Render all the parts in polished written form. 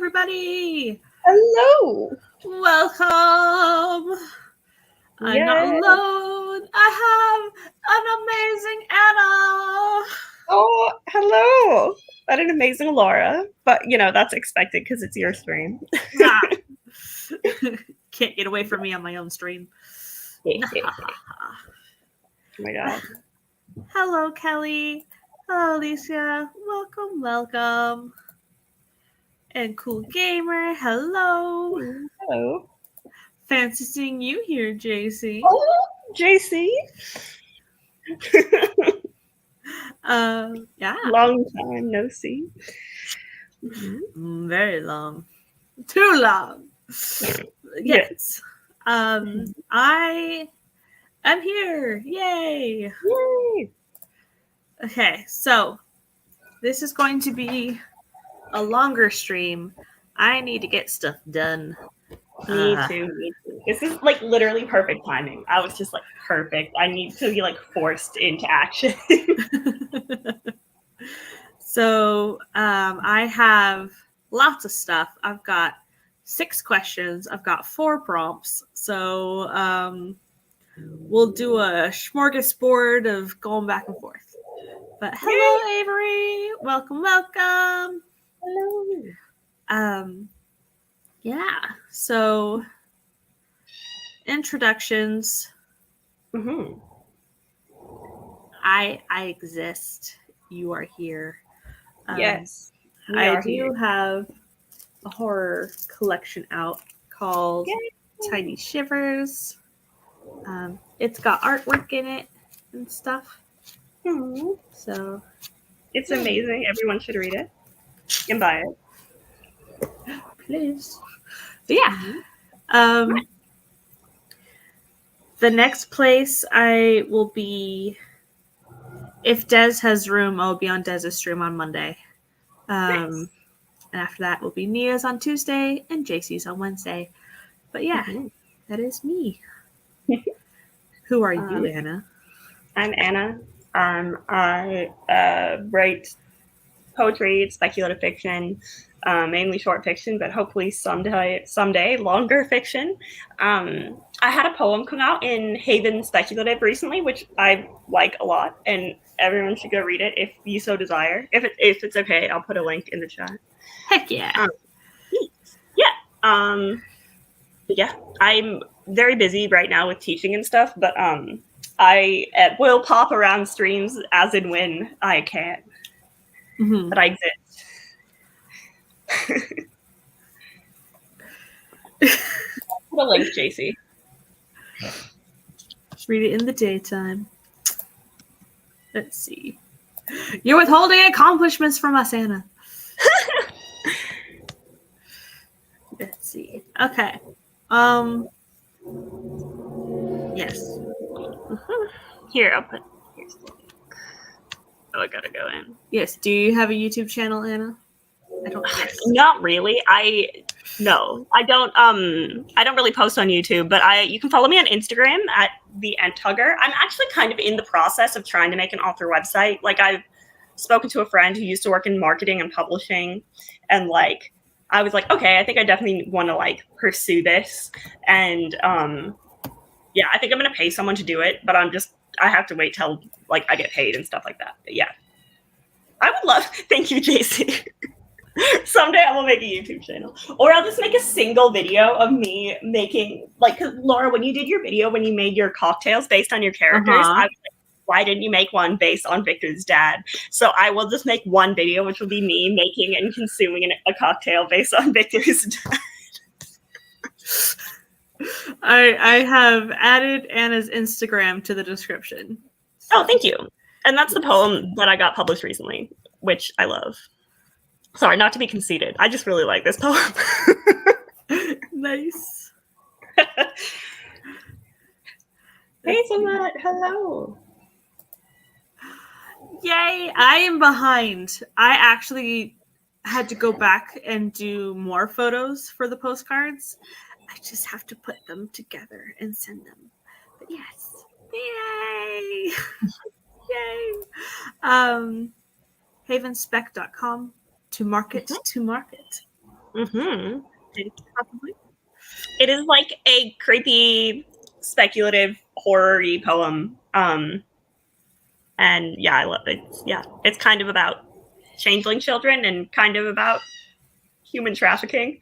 everybody. Hello. Welcome. I'm not alone. I have an amazing Anna. Oh, hello. What an amazing Laura. But, that's expected because it's your stream. Can't get away from me on my own stream. Oh my God. Hello, Kelly. Hello, Alicia. Welcome. And Cool Gamer, hello. Hello. Fancy seeing you here, JC. Oh, JC. Yeah. Long time no see. Very long. Too long. Yes. I am here. Yay. Okay, so this is going to be a longer stream. I need to get stuff done. Me too. This is like literally perfect timing. I was just like, perfect. I need to be like forced into action. So I have lots of stuff. I've got 6 questions. I've got 4 prompts. So we'll do a smorgasbord of going back and forth. But hello, Yay! Avery. Welcome. Hello. Yeah. So introductions. Mm-hmm. I exist. You are here. Yes. I do have a horror collection out called Tiny Shivers. It's got artwork in it and stuff. Mm-hmm. So it's amazing. Everyone should read it and buy it. Please. But yeah. The next place I will be, if Des has room, I'll be on Dez's stream on Monday. Nice. And after that will be Nia's on Tuesday and JC's on Wednesday. But yeah, that is me. Who are you, Anna? I'm Anna. I write poetry, speculative fiction, mainly short fiction, but hopefully someday longer fiction. I had a poem come out in Haven Speculative recently, which I like a lot, and everyone should go read it if you so desire. If it's okay, I'll put a link in the chat. Heck yeah. Yeah, I'm very busy right now with teaching and stuff, but I will pop around streams as and when I can. But I exist. Put a link, JC. Just read it in the daytime. Let's see. You're withholding accomplishments from us, Anna. Let's see. Okay. Yes. Here, I'll put. Here's the link. Oh, I gotta go in. Yes. Do you have a YouTube channel, Anna? I don't. Not really. I don't. I don't really post on YouTube, but you can follow me on Instagram at the enthugger. I'm actually kind of in the process of trying to make an author website. Like, I've spoken to a friend who used to work in marketing and publishing, and like, I was like, okay, I think I definitely want to like pursue this, and yeah, I think I'm gonna pay someone to do it, but I have to wait till like I get paid and stuff like that. But yeah, I would love. Thank you, JC. Someday I will make a YouTube channel, or I'll just make a single video of me making, like, cause Laura, when you did your video when you made your cocktails based on your characters, I was like, why didn't you make one based on Victor's dad? So I will just make one video, which will be me making and consuming a cocktail based on Victor's dad. I have added Anna's Instagram to the description. Oh, thank you. And that's the poem that I got published recently, which I love. Sorry, not to be conceited. I just really like this poem. Nice. Hazelnut, hello. Yay, I am behind. I actually had to go back and do more photos for the postcards. I just have to put them together and send them. But yes. Yay! Yay! Havenspec.com to market. Mm-hmm. Possibly. It is like a creepy, speculative, horror-y poem. And yeah, I love it. Yeah, it's kind of about changeling children and kind of about human trafficking.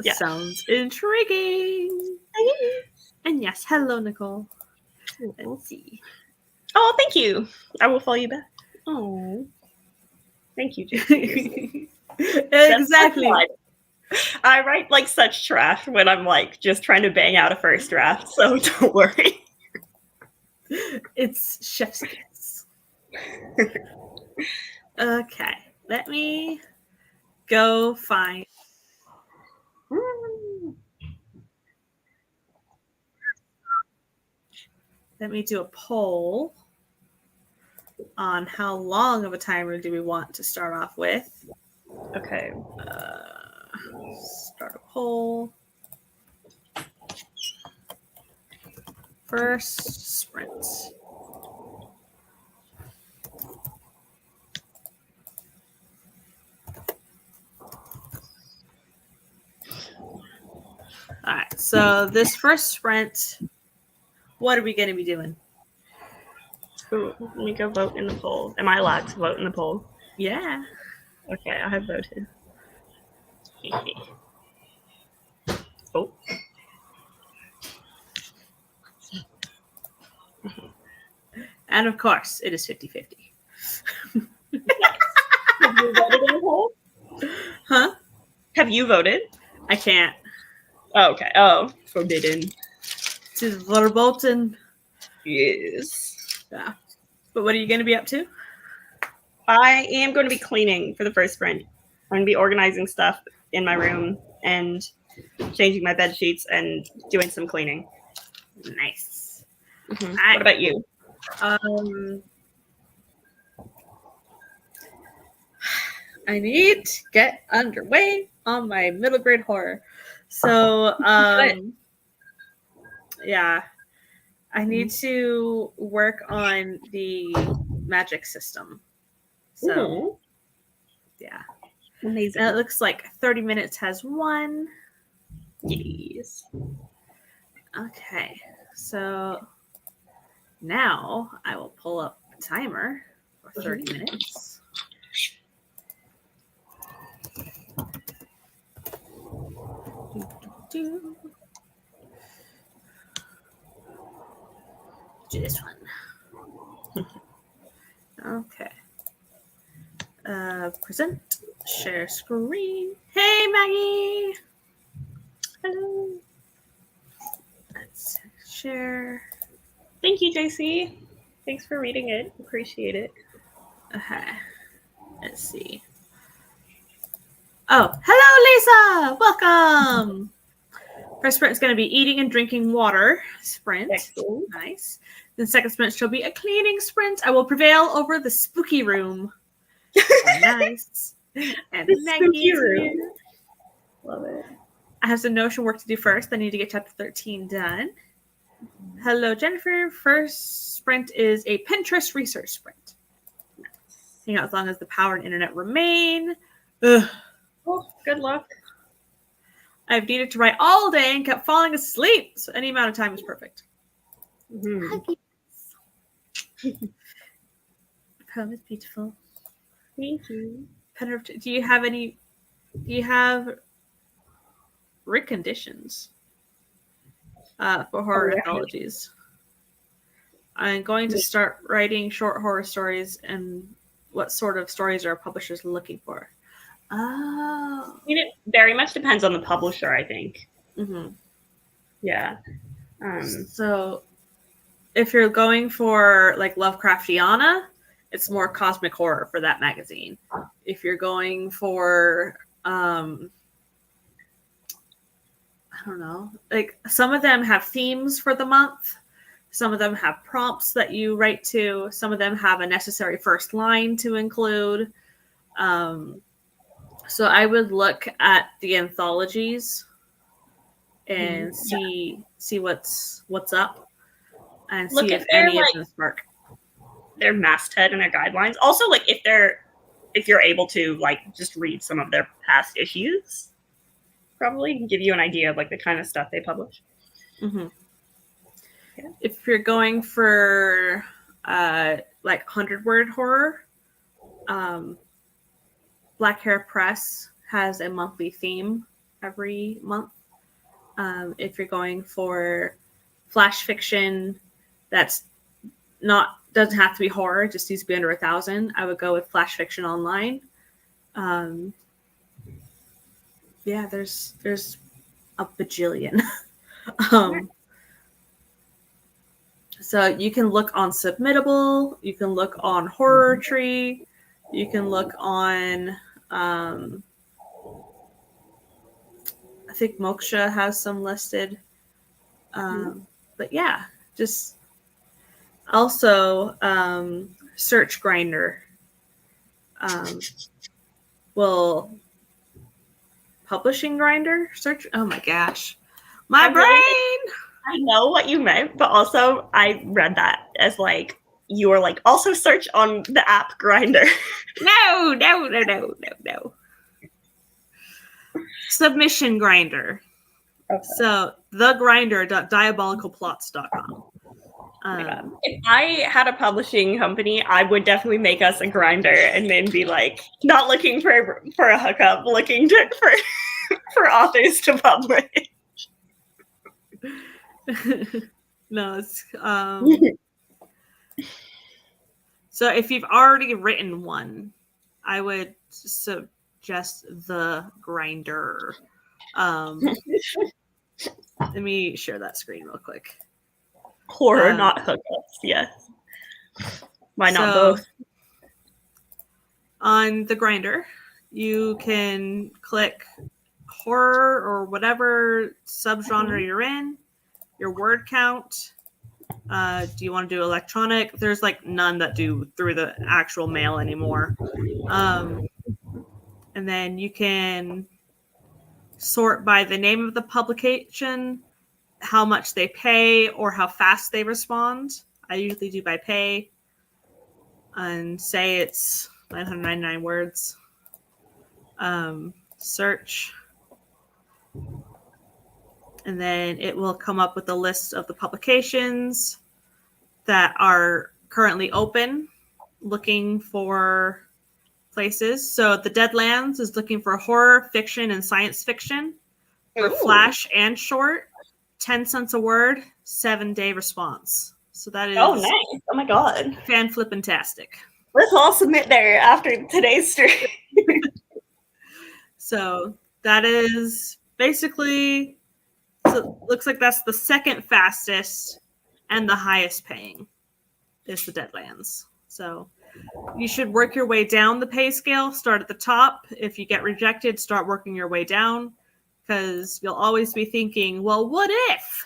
Yeah. Sounds intriguing. And yes, hello, Nicole. Let's see. Oh, thank you. I will follow you back. Oh, thank you, JC. Exactly. I write like such trash when I'm like just trying to bang out a first draft, so don't worry. It's chef's kiss. Okay, let me go find. Let me do a poll on how long of a timer do we want to start off with. Okay. Start a poll. First sprint. All right, so this first sprint, what are we going to be doing? Ooh, let me go vote in the poll. Am I allowed to vote in the poll? Yeah. Okay, I have voted. Oh. And of course, it is 50-50. Have you voted in the poll? Huh? Have you voted? I can't. Oh, okay. Oh, forbidden. To Bolton. Yes. Yeah. But what are you going to be up to? I am going to be cleaning for the first sprint. I'm going to be organizing stuff in my room and changing my bed sheets and doing some cleaning. Nice. Mm-hmm. What about you? I need to get underway on my middle grade horror. So, yeah, I need to work on the magic system. So, yeah. Amazing. And it looks like 30 minutes has one. Yes. Okay, so now I will pull up a timer for 30 minutes. Do this one. Okay. Present. Share screen. Hey, Maggie. Hello. Let's share. Thank you, JC. Thanks for reading it. Appreciate it. Okay. Let's see. Oh, hello, Lisa. Welcome. First sprint is going to be eating and drinking water sprint. Excellent. Nice. The second sprint shall be a cleaning sprint. I will prevail over the spooky room. Nice. And The Maggie spooky room. here. Love it. I have some notion work to do first. I need to get chapter 13 done. Hello, Jennifer. First sprint is a Pinterest research sprint. Hang out as long as the power and internet remain. Ugh. Oh, good luck. I've needed to write all day and kept falling asleep, so any amount of time is perfect. Mm-hmm. The poem is beautiful. Thank you. Do you have any? Do you have reconditions for horror anthologies? I'm going to start writing short horror stories, and what sort of stories are publishers looking for? Oh, I mean, it very much depends on the publisher, I think. Mm-hmm. Yeah. So, if you're going for like Lovecraftiana, it's more cosmic horror for that magazine. If you're going for, I don't know, like some of them have themes for the month. Some of them have prompts that you write to. Some of them have a necessary first line to include. So I would look at the anthologies and see what's up and Look see if if any like, of them spark. Their masthead and their guidelines. Also, like if they're if you're able to like just read some of their past issues, probably can give you an idea of like the kind of stuff they publish. Mm-hmm. Yeah. If you're going for like 100-word horror, Black Hair Press has a monthly theme every month. If you're going for flash fiction that's doesn't have to be horror, it just needs to be under 1,000, I would go with Flash Fiction Online. Yeah, there's a bajillion. So you can look on Submittable, you can look on Horror Tree, you can look on I think Moksha has some listed. But yeah, just also Search Grinder will Publishing Grinder search. Oh my gosh, my brain. I know what you meant, but also I read that as like you were like also search on the app Grinder. No. Submission Grinder. Okay. So thegrinder.diabolicalplots.com. If I had a publishing company, I would definitely make us a Grinder and then be like, not looking for a hookup, looking for authors to publish. No, it's so if you've already written one, I would suggest the Grinder. Let me share that screen real quick. Horror, not hookups. Yes. Why not both? On the Grinder, you can click horror or whatever subgenre you're in, your word count. Do you want to do electronic? There's like none that do through the actual mail anymore. And then you can sort by the name of the publication, how much they pay, or how fast they respond. I usually do by pay. And say it's 999 words. Search. And then it will come up with a list of the publications that are currently open, looking for places. So the Deadlands is looking for horror, fiction, and science fiction for flash and short. 10 cents a word, 7-day response. So that is nice. Oh my god. Fan flippin-tastic. Let's all submit there after today's stream. So that is basically, so looks like that's the second fastest and the highest paying is the Deadlands. So you should work your way down the pay scale. Start at the top. If you get rejected, start working your way down, because you'll always be thinking, well, what if?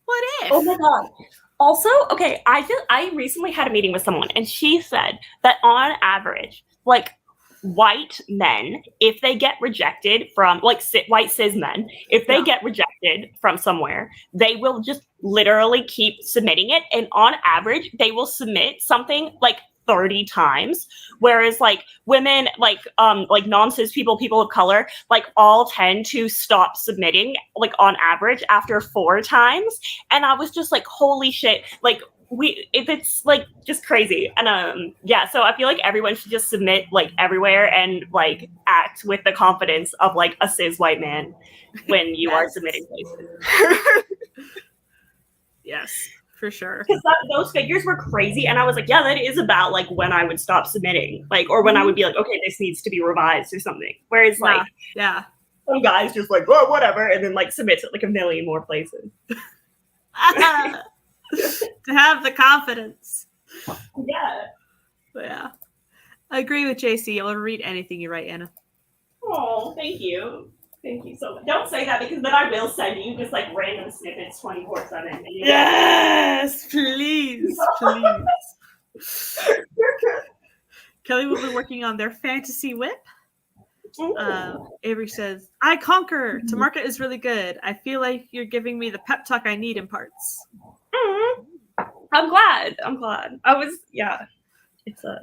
What if? Oh my god. Also, okay, I recently had a meeting with someone, and she said that on average, like white men, if they get rejected from like white cis men, if they get rejected from somewhere, they will just literally keep submitting it, and on average, they will submit something like 30 times, whereas like women, like non-cis people of color, like all tend to stop submitting like on average after 4 times. And I was just like, holy shit, like it's like just crazy. And so I feel like everyone should just submit like everywhere and like act with the confidence of like a cis white man when you are submitting places. Yes. For sure. Because those figures were crazy. And I was like, yeah, that is about like when I would stop submitting. Like, or when I would be like, okay, this needs to be revised or something. Whereas like, some guys just like, well, whatever. And then like submits it like a million more places. To have the confidence. Yeah. But yeah. I agree with JC. I'll read anything you write, Anna. Oh, thank you. Thank you so much. Don't say that, because then I will send you just like random snippets 24/7. Yes, please, please. Kelly will be working on their fantasy whip. Avery says, "I conquer. Tamarka is really good. I feel like you're giving me the pep talk I need in parts." Mm-hmm. I'm glad. I was, it's a.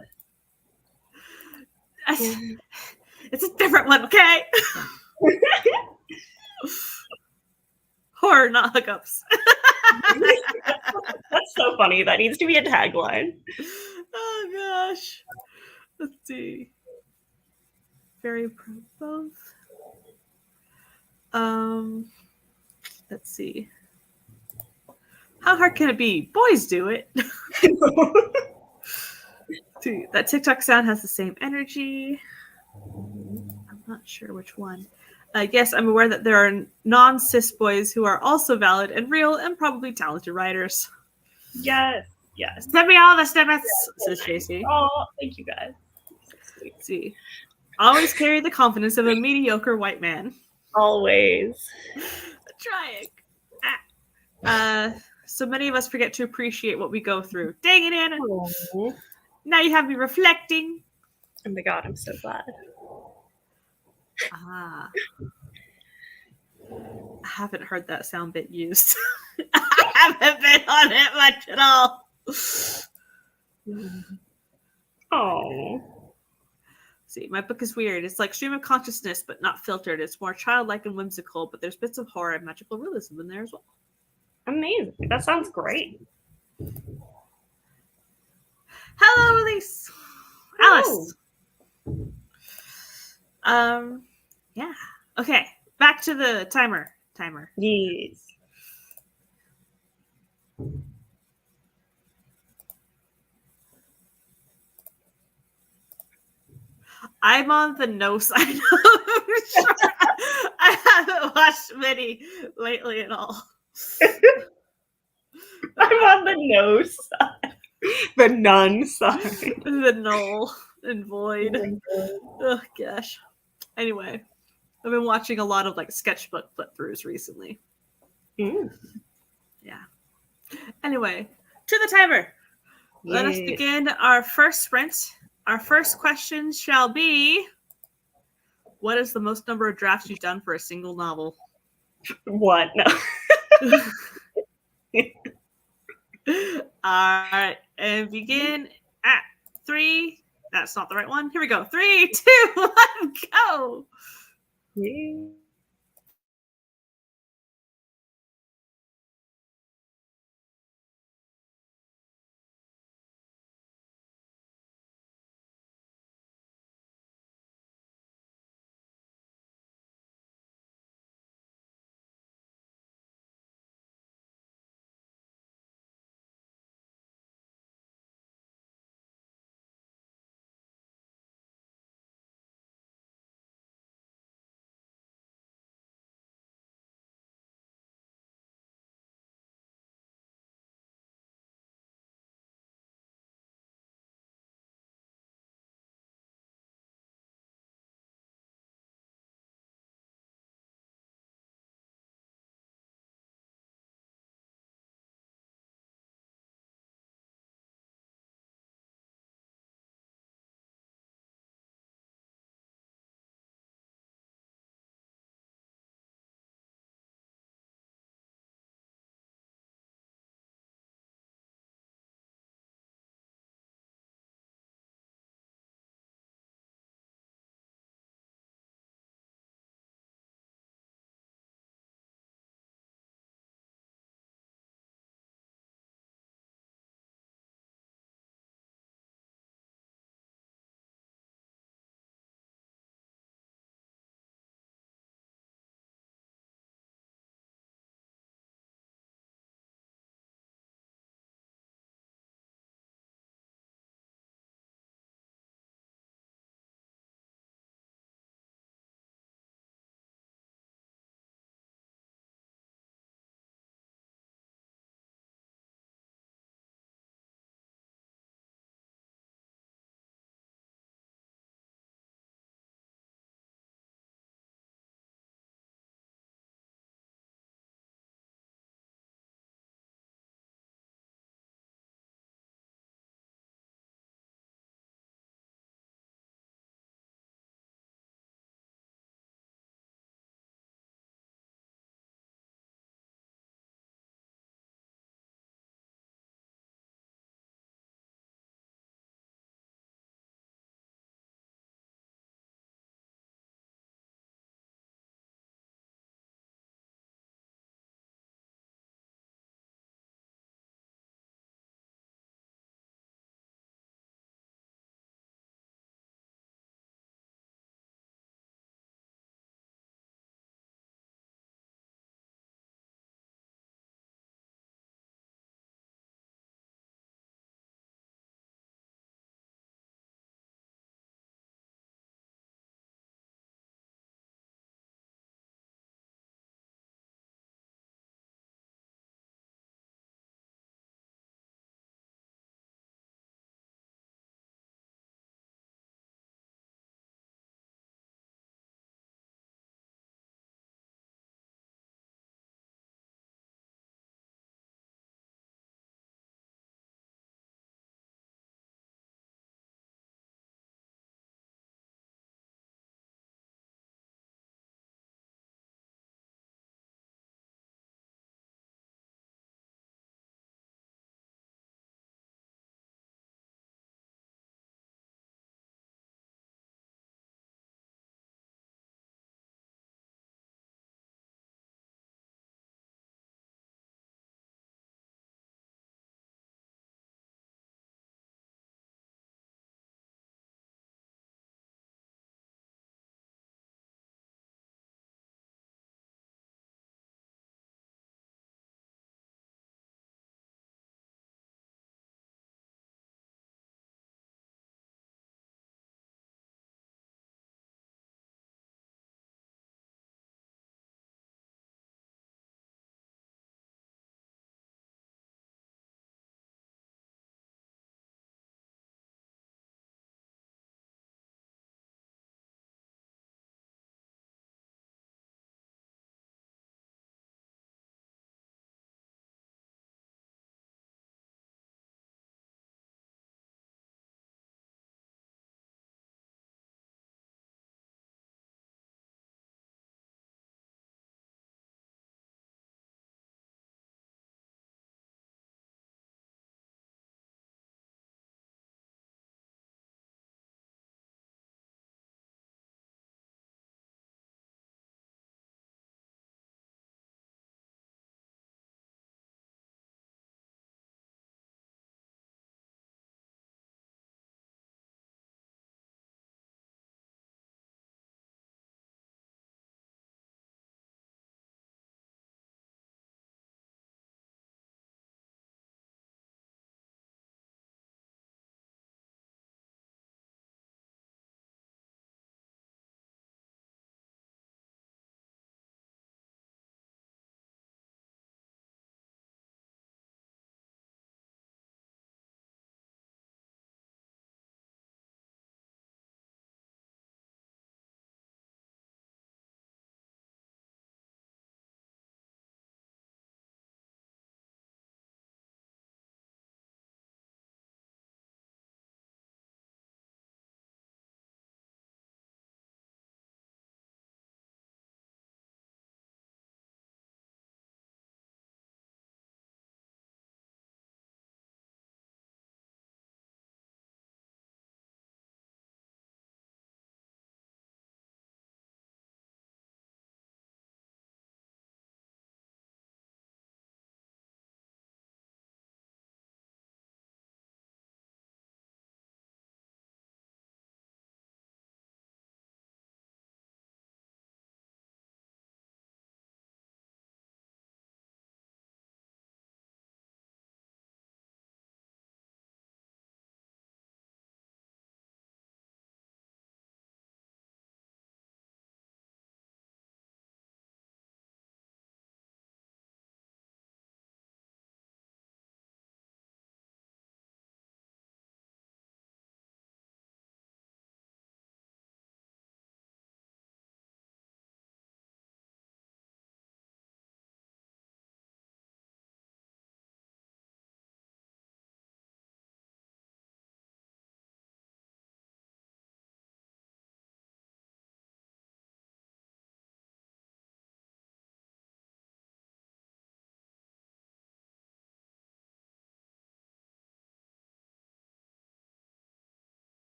It's a different one, okay? Horror, not hookups. That's so funny. That needs to be a tagline. Oh gosh. Let's see. Very pro both. Let's see. How hard can it be? Boys do it. See, that TikTok sound has the same energy. I'm not sure which one. Yes, I'm aware that there are non-cis boys who are also valid and real and probably talented writers. Yes. Send me all the snippets, says JC. Oh, thank you guys. So sweet. Let's see. Always carry the confidence of a mediocre white man. Always. Trying. So many of us forget to appreciate what we go through. Dang it, Anna. Oh. Now you have me reflecting. Oh my god, I'm so glad. I haven't heard that sound bit used. I haven't been on it much at all. Oh. See, my book is weird. It's like stream of consciousness, but not filtered. It's more childlike and whimsical, but there's bits of horror and magical realism in there as well. Amazing. That sounds great. Hello, Elise. Alice. Yeah. Okay. Back to the timer. Yes. I'm on the no side. I haven't watched many lately at all. I'm on the no side. The none side. The null and void. Oh gosh. Anyway, I've been watching a lot of like sketchbook flip throughs recently. Mm. Yeah. Anyway, to the timer. Let us begin our first sprint. Our first question shall be: what is the most number of drafts you've done for a single novel? What? No. All right, and begin at 3. That's not the right one. Here we go. 3, 2, 1, go. Yeah.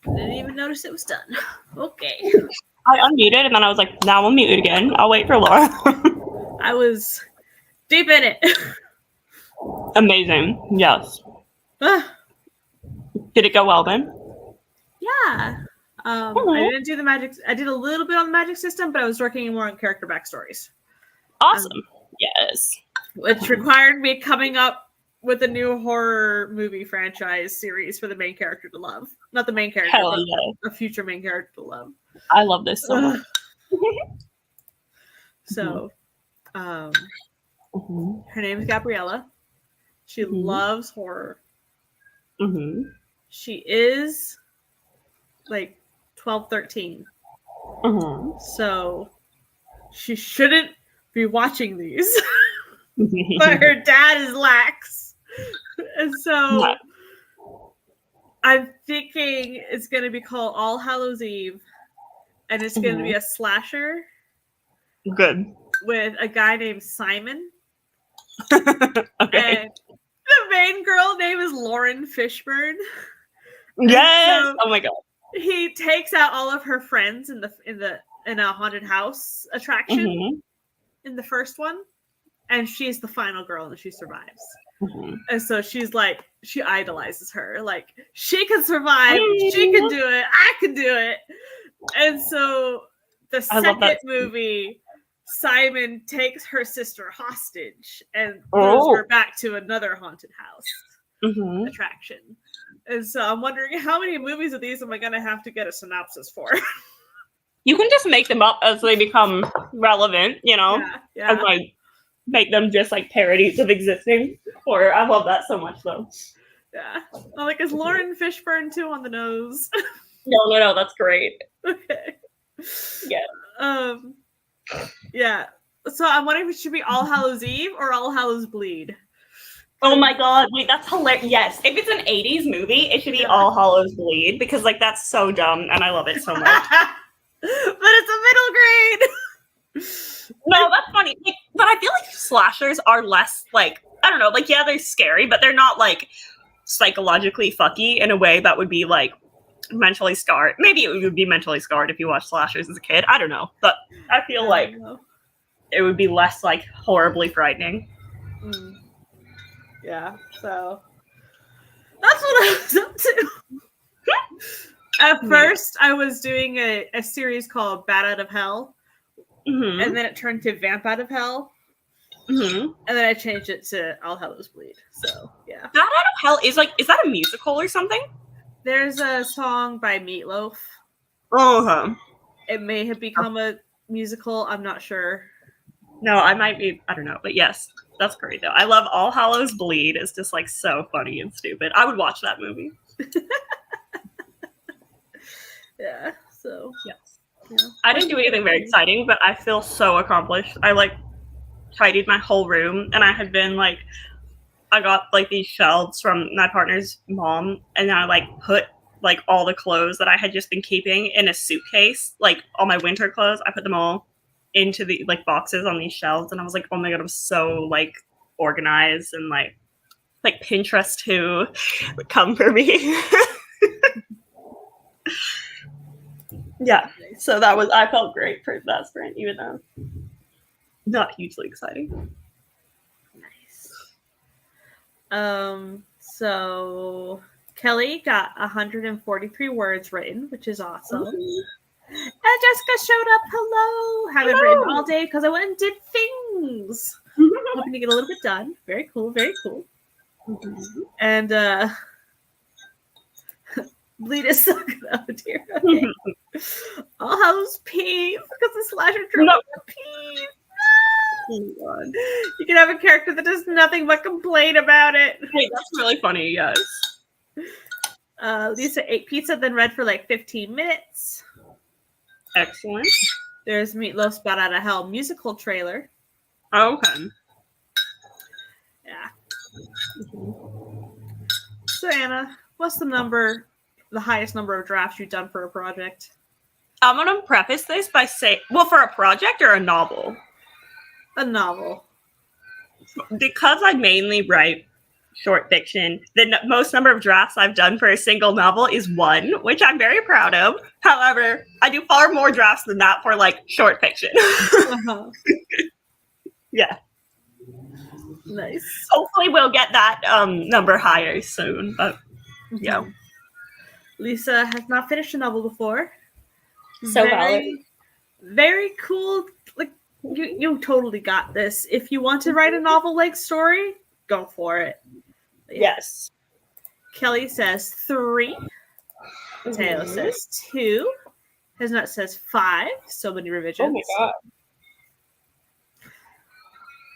Didn't even notice it was done. Okay. I unmuted and then I was like, now I'll mute it again. I'll wait for Laura. I was deep in it. Amazing. Yes. Did it go well then? Yeah. I didn't do the magic. I did a little bit on the magic system, but I was working more on character backstories. Awesome. Yes. Which required me coming up with a new horror movie franchise series for the main character to love. Not the main character, Hell but yeah. a future main character to love. I love this so much. So, her name is Gabriella. She loves horror. She is like 12, 13. So she shouldn't be watching these. But her dad is lax. And so I'm thinking it's going to be called All Hallows Eve. And it's going to be a slasher. Good. With a guy named Simon. Okay. And the main girl name is Lauren Fishburne. Yes. So oh my god. He takes out all of her friends in a haunted house attraction in the first one, and she's the final girl and she survives. And so she's like, she idolizes her. Like, she can survive, she can do it, I can do it. And so the second movie, Simon takes her sister hostage and throws her back to another haunted house attraction. And so I'm wondering, how many movies of these am I going to have to get a synopsis for? You can just make them up as they become relevant, you know? Yeah. And like make them just like parodies of existing horror. I love that so much though. Yeah. I'm like, is Lauren Fishburne too on the nose? No, that's great. Okay. Yeah. Yeah. So I'm wondering if it should be All Hallows Eve or All Hallows Bleed. Oh my god, wait, that's hilarious. Yes, if it's an 80s movie, it should be All Hallows Bleed, because like that's so dumb and I love it so much. But it's a middle grade. No, that's funny. Like, but I feel like slashers are less like, I don't know, like yeah, they're scary, but they're not like psychologically fucky in a way that would be like mentally scarred. Maybe it would be mentally scarred if you watched slashers as a kid. I don't know, but I feel like it would be less like horribly frightening. Yeah, so that's what I was up to. At first, I was doing a series called Bat Out of Hell, and then it turned to Vamp Out of Hell, and then I changed it to All Hallows Bleed. So yeah, Bat Out of Hell is that a musical or something? There's a song by Meatloaf. It may have become a musical. I'm not sure. No, I might be. I don't know, but yes. That's great, though. I love All Hallows Bleed. It's just, like, so funny and stupid. I would watch that movie. Yeah, so. Yes. Yeah. I didn't do anything very exciting, but I feel so accomplished. I, like, tidied my whole room, and I had been, like, I got, like, these shelves from my partner's mom, and then I, like, put, like, all the clothes that I had just been keeping in a suitcase. Like, all my winter clothes, I put them all into the like boxes on these shelves, and I was like, oh my god, I'm so like organized, and like Pinterest who would come for me. Yeah, so that was, I felt great for that sprint, even though not hugely exciting. Nice. So Kelly got 143 words written, which is awesome. And Jessica showed up. Hello. Haven't written all day because I went and did things. Hoping to get a little bit done. Very cool. Very cool. And Bleed is so good. Oh dear. Okay. All Hallows Peeve because the slasher trope is peeve. Oh, you can have a character that does nothing but complain about it. Hey, that's really funny. Yes. Lisa ate pizza, then read for like 15 minutes. Excellent. There's Meatloaf's Bat Out of Hell musical trailer. Oh, okay. Yeah. So Anna, what's the highest number of drafts you've done for a project? I'm gonna preface this by saying, well, for a project or a novel? A novel. Because I mainly write short fiction. The most number of drafts I've done for a single novel is 1, which I'm very proud of. However, I do far more drafts than that for like short fiction. Uh-huh. Yeah. Nice. Hopefully we'll get that number higher soon, but yeah. Lisa has not finished a novel before. So valid. Very cool. Like you totally got this. If you want to write a novel-like story, go for it. Yes. Kelly says 3. Mateo says 2. Hazelnut says 5. So many revisions. Oh my god.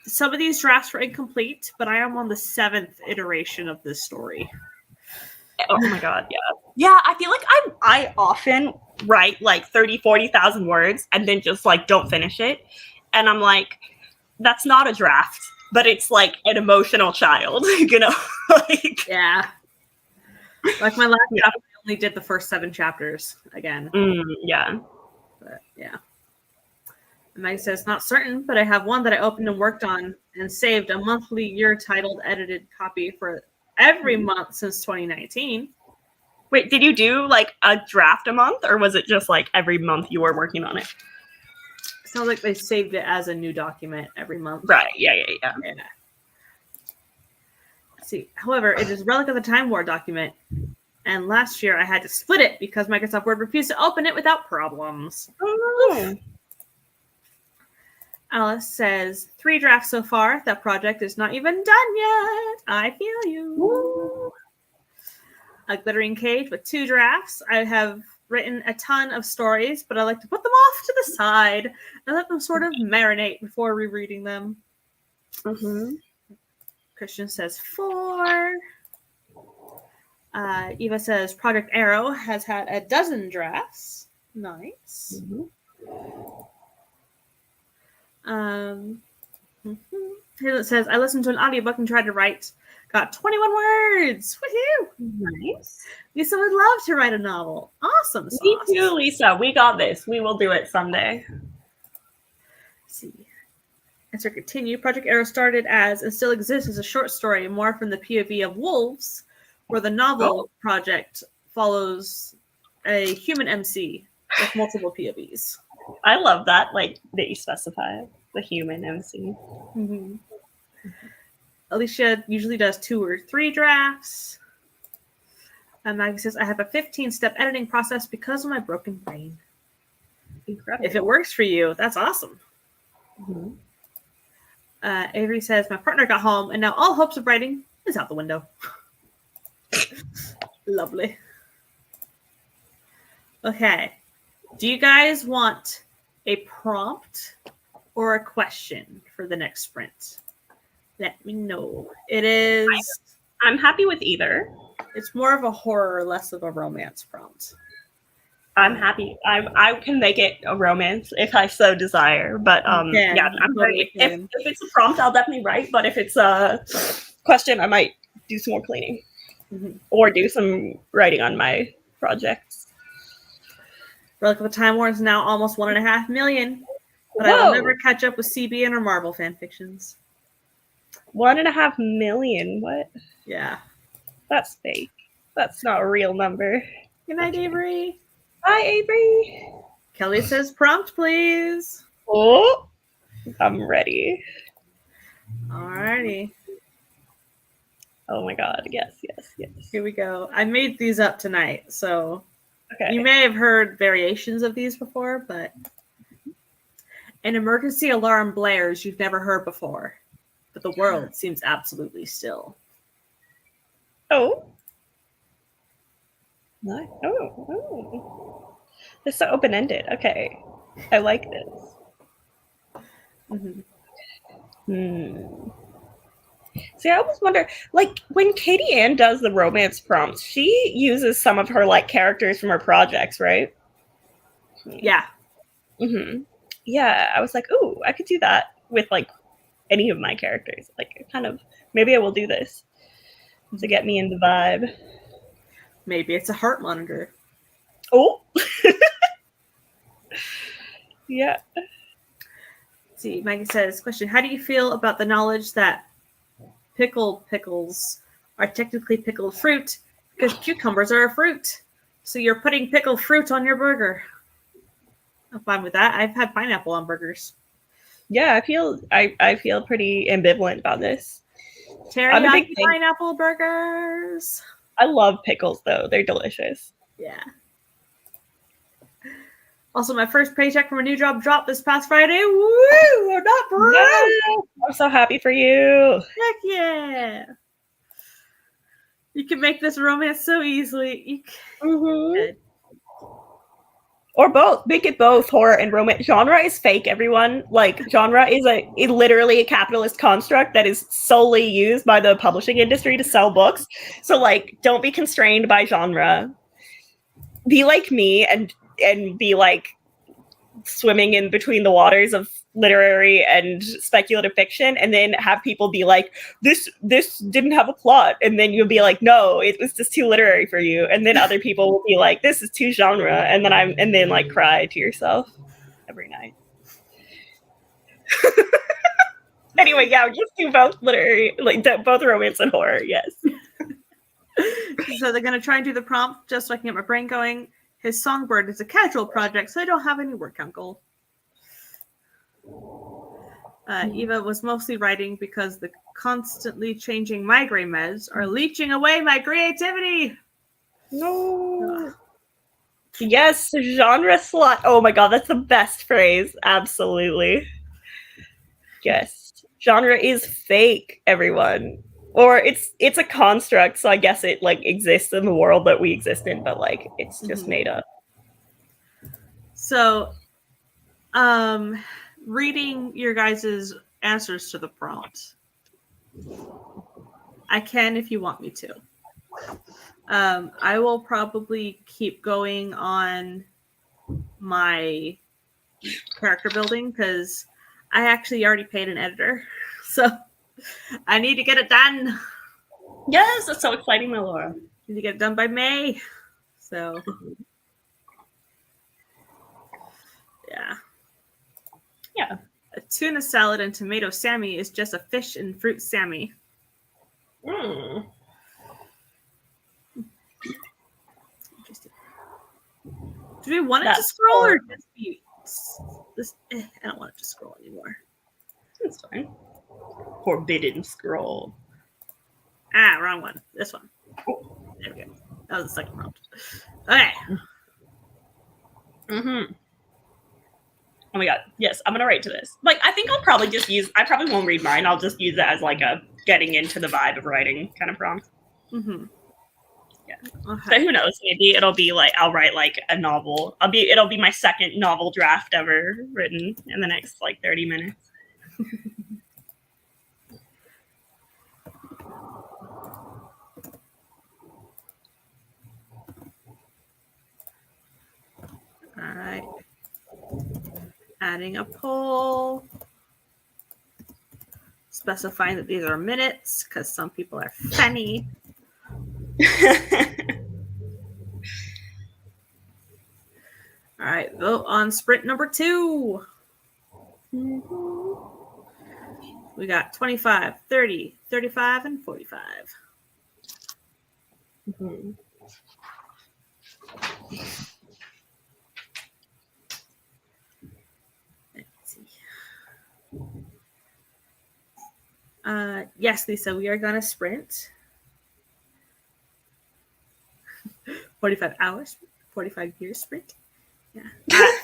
Some of these drafts were incomplete, but I am on the 7th iteration of this story. Oh my god, yeah. Yeah, I feel like I often write like 30, 40,000 words and then just like don't finish it. And I'm like, that's not a draft, but it's like an emotional child, you know? Like, yeah. Like my last draft, I only did the first 7 chapters again. Yeah. But yeah. And Meg says, not certain, but I have one that I opened and worked on and saved a monthly year-titled edited copy for every month since 2019. Wait, did you do like a draft a month, or was it just like every month you were working on it? It sounds like they saved it as a new document every month. Right, yeah. Let's see, however, it is Relic of the Time War document, and last year I had to split it because Microsoft Word refused to open it without problems. Oh. Alice says, 3 drafts so far. That project is not even done yet. I feel you. Woo. A Glittering Cage with 2 drafts. I have written a ton of stories, but I like to put them off to the side and let them sort of marinate before rereading them. Christian says 4. Eva says Project Arrow has had a 12 drafts. Nice. It says, I listened to an audiobook and tried to write. Got 21 words. Woohoo! Nice. Lisa would love to write a novel. Awesome. Me too, Lisa. We got this. We will do it someday. Let's see. Answer continue. Project Arrow started as and still exists as a short story, more from the POV of wolves, where the novel project follows a human MC with multiple POVs. I love that, like, that you specify the human MC. Alicia usually does 2 or 3 drafts. And Maggie says, I have a 15-step editing process because of my broken brain. Incredible. If it works for you, that's awesome. Avery says, my partner got home, and now all hopes of writing is out the window. Lovely. Okay. Do you guys want a prompt or a question for the next sprint? Let me know. It is... I'm happy with either. It's more of a horror, less of a romance prompt. I'm happy. I can make it a romance if I so desire. But yeah, I'm ready. If it's a prompt, I'll definitely write. But if it's a question, I might do some more cleaning or do some writing on my projects. Relic of the Time War is now almost 1.5 million, but I will never catch up with CBN or Marvel fanfictions. 1.5 million? What? Yeah. That's fake. That's not a real number. Good night, Avery. Hi, Avery. Kelly says prompt, please. Oh, I'm ready. Alrighty. Oh my god, yes. Here we go. I made these up tonight, so okay. You may have heard variations of these before, but an emergency alarm blares you've never heard before, but the world seems absolutely still. Oh. Nice. Oh. It's so open-ended. Okay. I like this. See, I always wonder, like, when Katie Ann does the romance prompts, she uses some of her, like, characters from her projects, right? Yeah. Yeah, I was like, ooh, I could do that with, like, any of my characters. Like, kind of, maybe I will do this to get me in the vibe. Maybe it's a heart monitor. Oh! Yeah. Let's see, Maggie says, question, how do you feel about the knowledge that pickles are technically pickled fruit because cucumbers are a fruit. So you're putting pickled fruit on your burger. I'm fine with that. I've had pineapple on burgers. Yeah, I feel pretty ambivalent about this. I'm a big Teriyaki pineapple burgers. I love pickles though. They're delicious. Yeah. Also, my first paycheck from a new job dropped this past Friday. Woo! I'm not broke. Yeah, I'm so happy for you. Heck yeah! You can make this romance so easily. Mm-hmm. Or both. Make it both horror and romance. Genre is fake, everyone. Like, genre is literally a capitalist construct that is solely used by the publishing industry to sell books. So, like, don't be constrained by genre. Be like me and be like swimming in between the waters of literary and speculative fiction, and then have people be like, this didn't have a plot, and then you'll be like, no, it was just too literary for you, and then other people will be like, this is too genre, and then like cry to yourself every night. Anyway, yeah, just do both literary, like both romance and horror. Yes. So they're gonna try and do the prompt just so I can get my brain going. His songbird is a casual project, so I don't have any work goal. Eva was mostly writing because the constantly changing migraine meds are leeching away my creativity. No. Yes, genre slot. Oh my god, that's the best phrase. Absolutely. Yes. Genre is fake, everyone. Or it's a construct, so I guess it like exists in the world that we exist in, but like it's just made up. So reading your guys' answers to the prompt. I can if you want me to. I will probably keep going on my character building because I actually already paid an editor. So I need to get it done. Yes, that's so exciting, my Laura. Need to get it done by May. So yeah. A tuna salad and tomato Sammy is just a fish and fruit Sammy. Mm. Interesting. Do we want it to scroll or just be this? I don't want it to scroll anymore. That's fine. Forbidden scroll. Ah, wrong one. This one. There we go. That was the second prompt. Okay. Mm-hmm. Oh my god. Yes, I'm gonna write to this. Like, I think I'll probably just I probably won't read mine. I'll just use it as like a getting into the vibe of writing kind of prompt. Mm-hmm. Yeah. Okay. So who knows? Maybe it'll be like I'll write like a novel. It'll be my second novel draft ever written in the next like 30 minutes. All right. Adding a poll. Specifying that these are minutes because some people are funny. All right, vote on sprint number 2. We got 25, 30, 35, and 45. Mm-hmm. Let's see. Yes, Lisa, we are going to sprint. 45 hours, 45 years sprint. Yeah.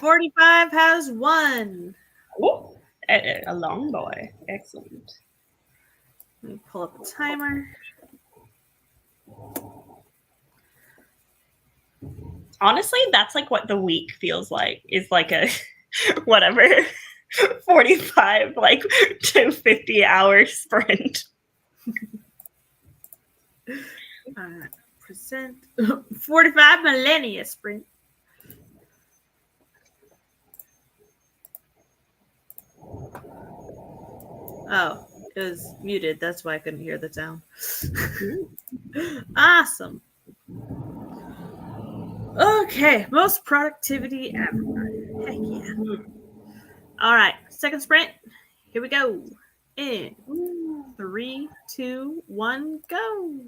45 has won. Oh, a long boy. Excellent. Let me pull up the timer. Honestly, that's like what the week feels like. Is like a whatever 45 like to 50 hour sprint. Present 45 millennia sprint. Oh, it was muted. That's why I couldn't hear the sound. Awesome. Okay, most productivity ever. Heck yeah. All right, second sprint. Here we go. in 3, 2, 1, go.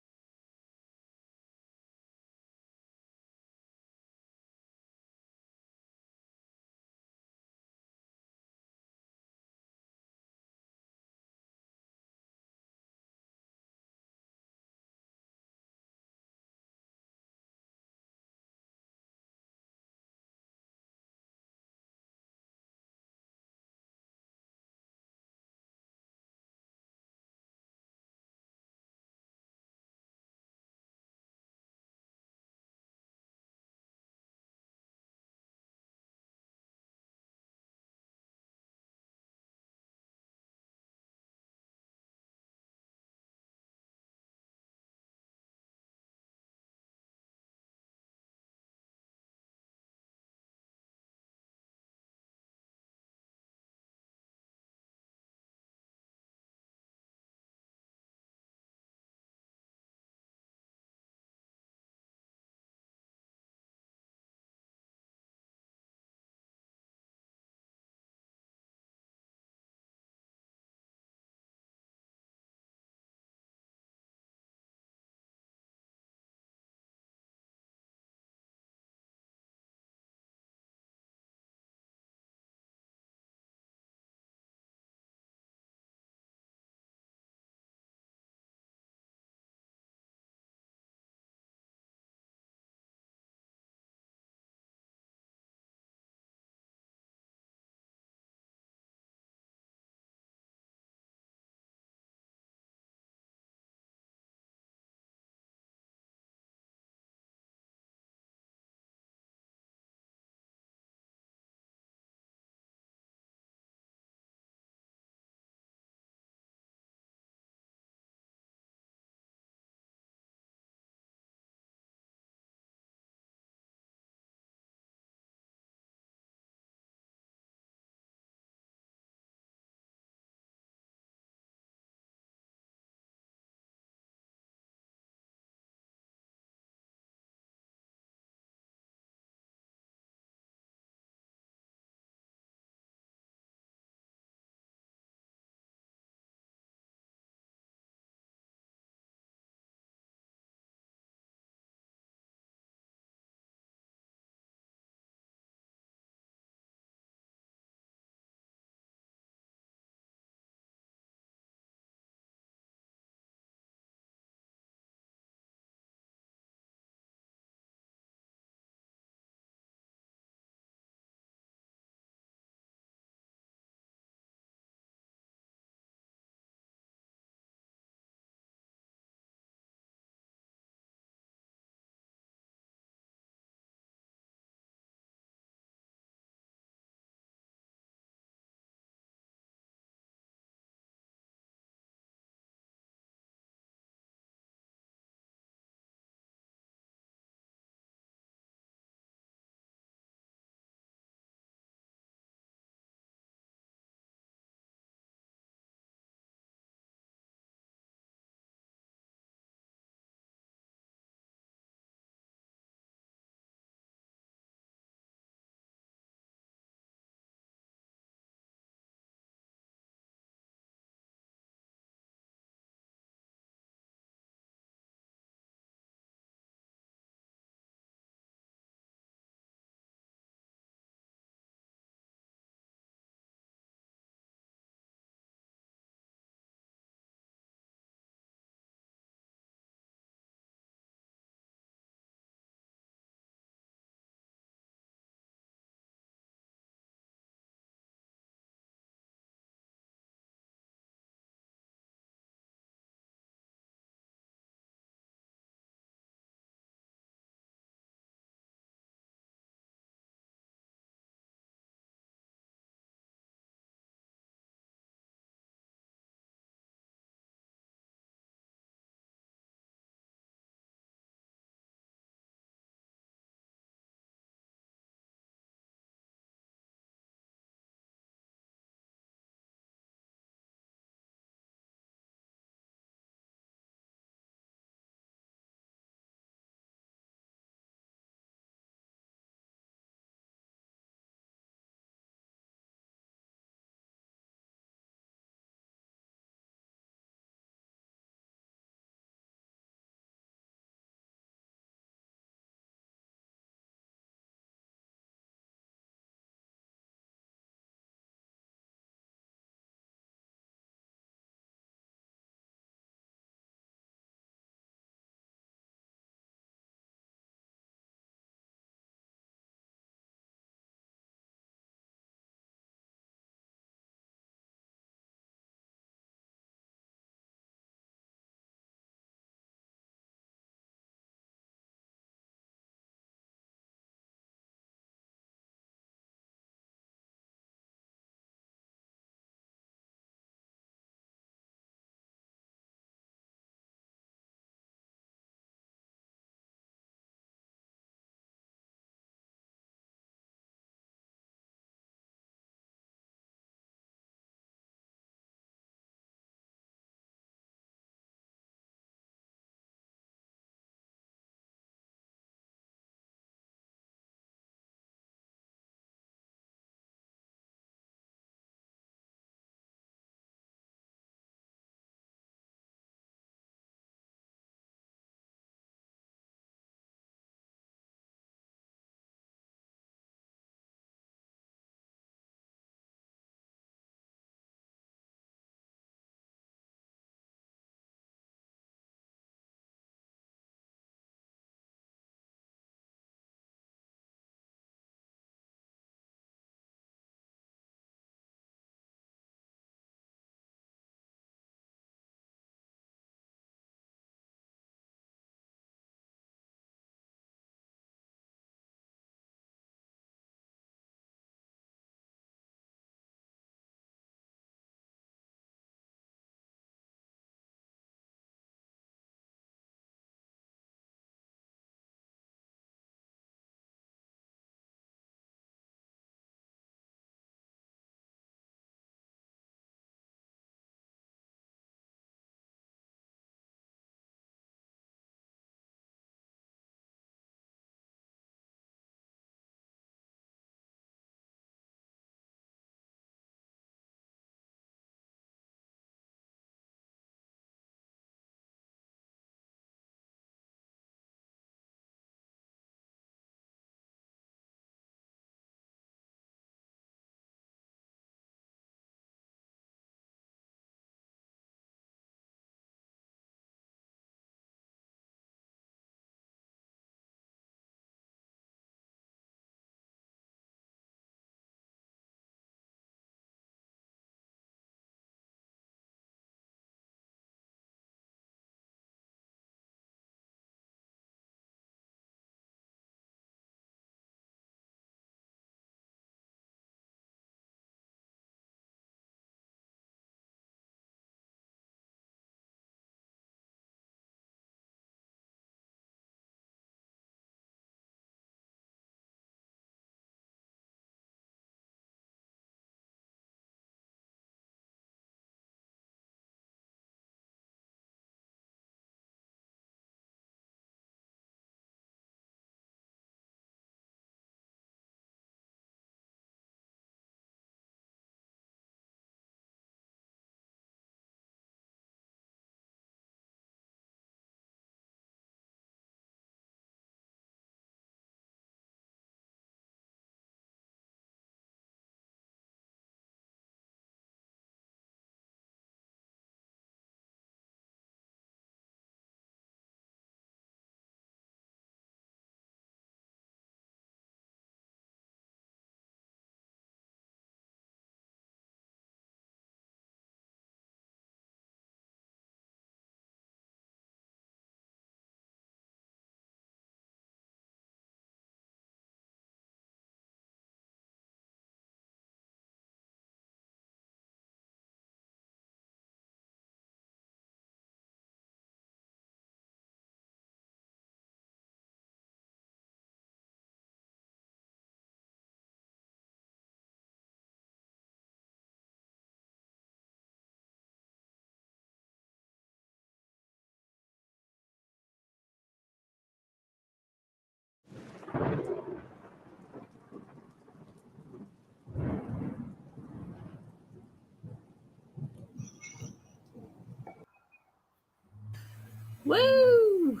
Woo!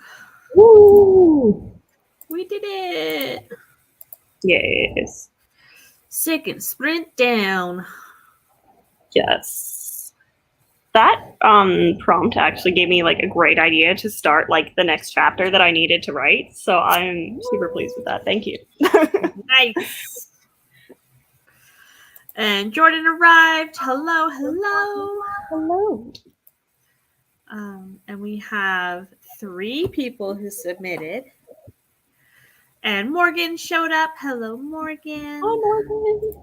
Woo! We did it! Yes. Second sprint down. Yes. That prompt actually gave me like a great idea to start like the next chapter that I needed to write. So I'm super pleased with that. Thank you. Nice. And Jordan arrived. Hello, hello. Hello. And we have 3 people who submitted. And Morgan showed up. Hello, Morgan. Hi, Morgan.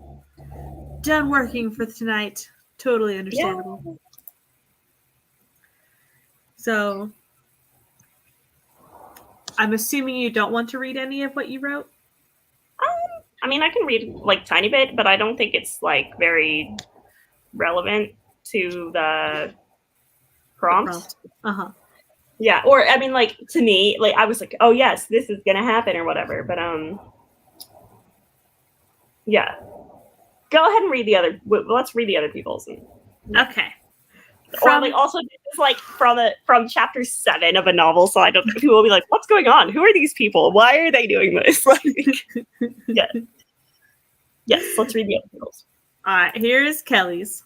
Done working for tonight. Totally understandable. Yeah. So, I'm assuming you don't want to read any of what you wrote? I mean, I can read like tiny bit, but I don't think it's like very relevant to the prompt. Uh-huh. Yeah, or I mean, like to me, like I was like, oh yes, this is gonna happen or whatever. But yeah. Go ahead and read the other. Let's read the other people's. Okay. Or like also this is like from chapter 7 of a novel, so I don't. People will be like, "What's going on? Who are these people? Why are they doing this?" Like, yeah. Yes, let's read the other people's. All right, here's Kelly's.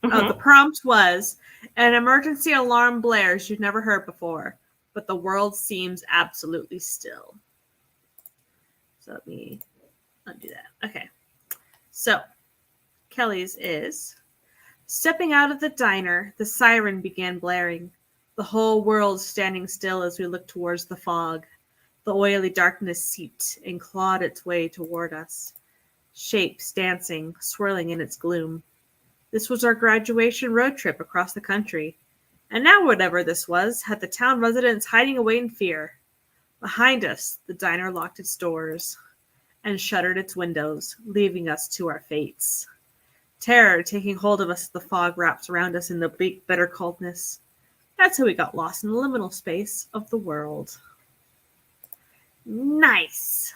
Oh, the prompt was, an emergency alarm blares you've never heard before, but the world seems absolutely still. So let me undo that. Okay. So, Kelly's is, stepping out of the diner, the siren began blaring. The whole world standing still as we looked towards the fog. The oily darkness seeped and clawed its way toward us. Shapes dancing, swirling in its gloom. This was our graduation road trip across the country. And now whatever this was had the town residents hiding away in fear. Behind us, the diner locked its doors and shuttered its windows, leaving us to our fates. Terror taking hold of us as the fog wraps around us in the bleak, bitter coldness. That's how we got lost in the liminal space of the world. Nice.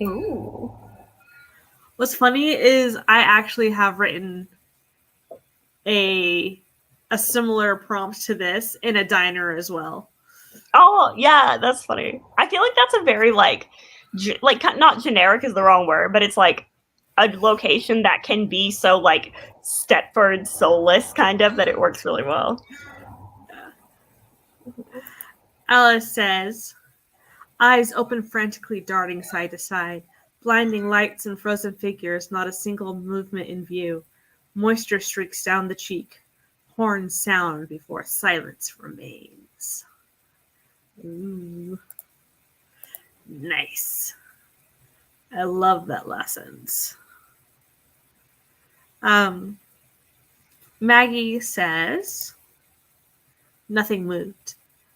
Ooh. What's funny is I actually have written a similar prompt to this in a diner as well. Oh yeah, that's funny. I feel like that's a very like not generic is the wrong word, but it's like a location that can be so like Stepford soulless kind of that it works really well. Alice says, eyes open frantically, darting side to side, blinding lights and frozen figures, not a single movement in view. Moisture streaks down the cheek. Horns sound before silence remains. Ooh. Nice. I love that lessons. Maggie says, nothing moved.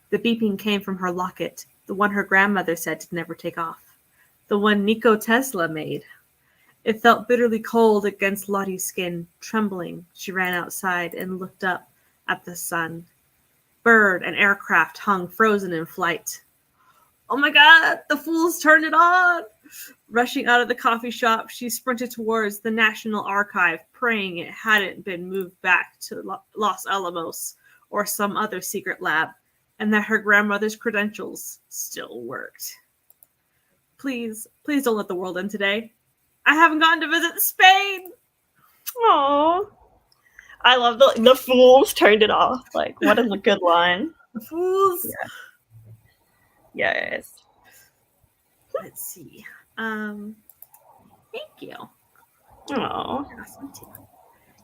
The beeping came from her locket, the one her grandmother said to never take off, the one Nikola Tesla made. It felt bitterly cold against Lottie's skin. Trembling, she ran outside and looked up at the sun. Bird and aircraft hung frozen in flight. Oh my God, the fools turned it on! Rushing out of the coffee shop, she sprinted towards the National Archive, praying it hadn't been moved back to Los Alamos or some other secret lab, and that her grandmother's credentials still worked. Please, please don't let the world end today. I haven't gotten to visit Spain! Aww. I love the fools turned it off. Like, what a good line. The fools! Yeah. Yes. Let's see. Thank you. Oh. Awesome too.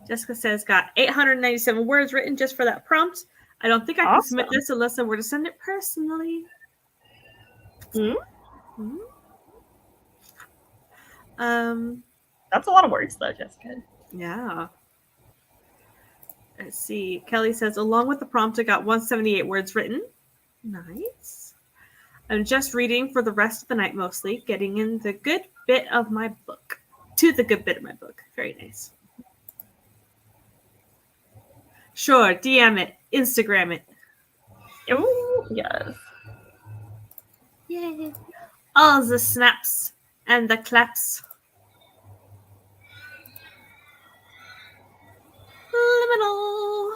Jessica says, got 897 words written just for that prompt. I don't think I can submit this unless I were to send it personally. Mm-hmm. That's a lot of words, though, Jessica. Yeah. Let's see. Kelly says, along with the prompt, I got 178 words written. Nice. I'm just reading for the rest of the night mostly, getting in the good bit of my book. To the good bit of my book. Very nice. Sure, DM it. Instagram it. Ooh, yes. Yay. All the snaps and the claps. Liminal.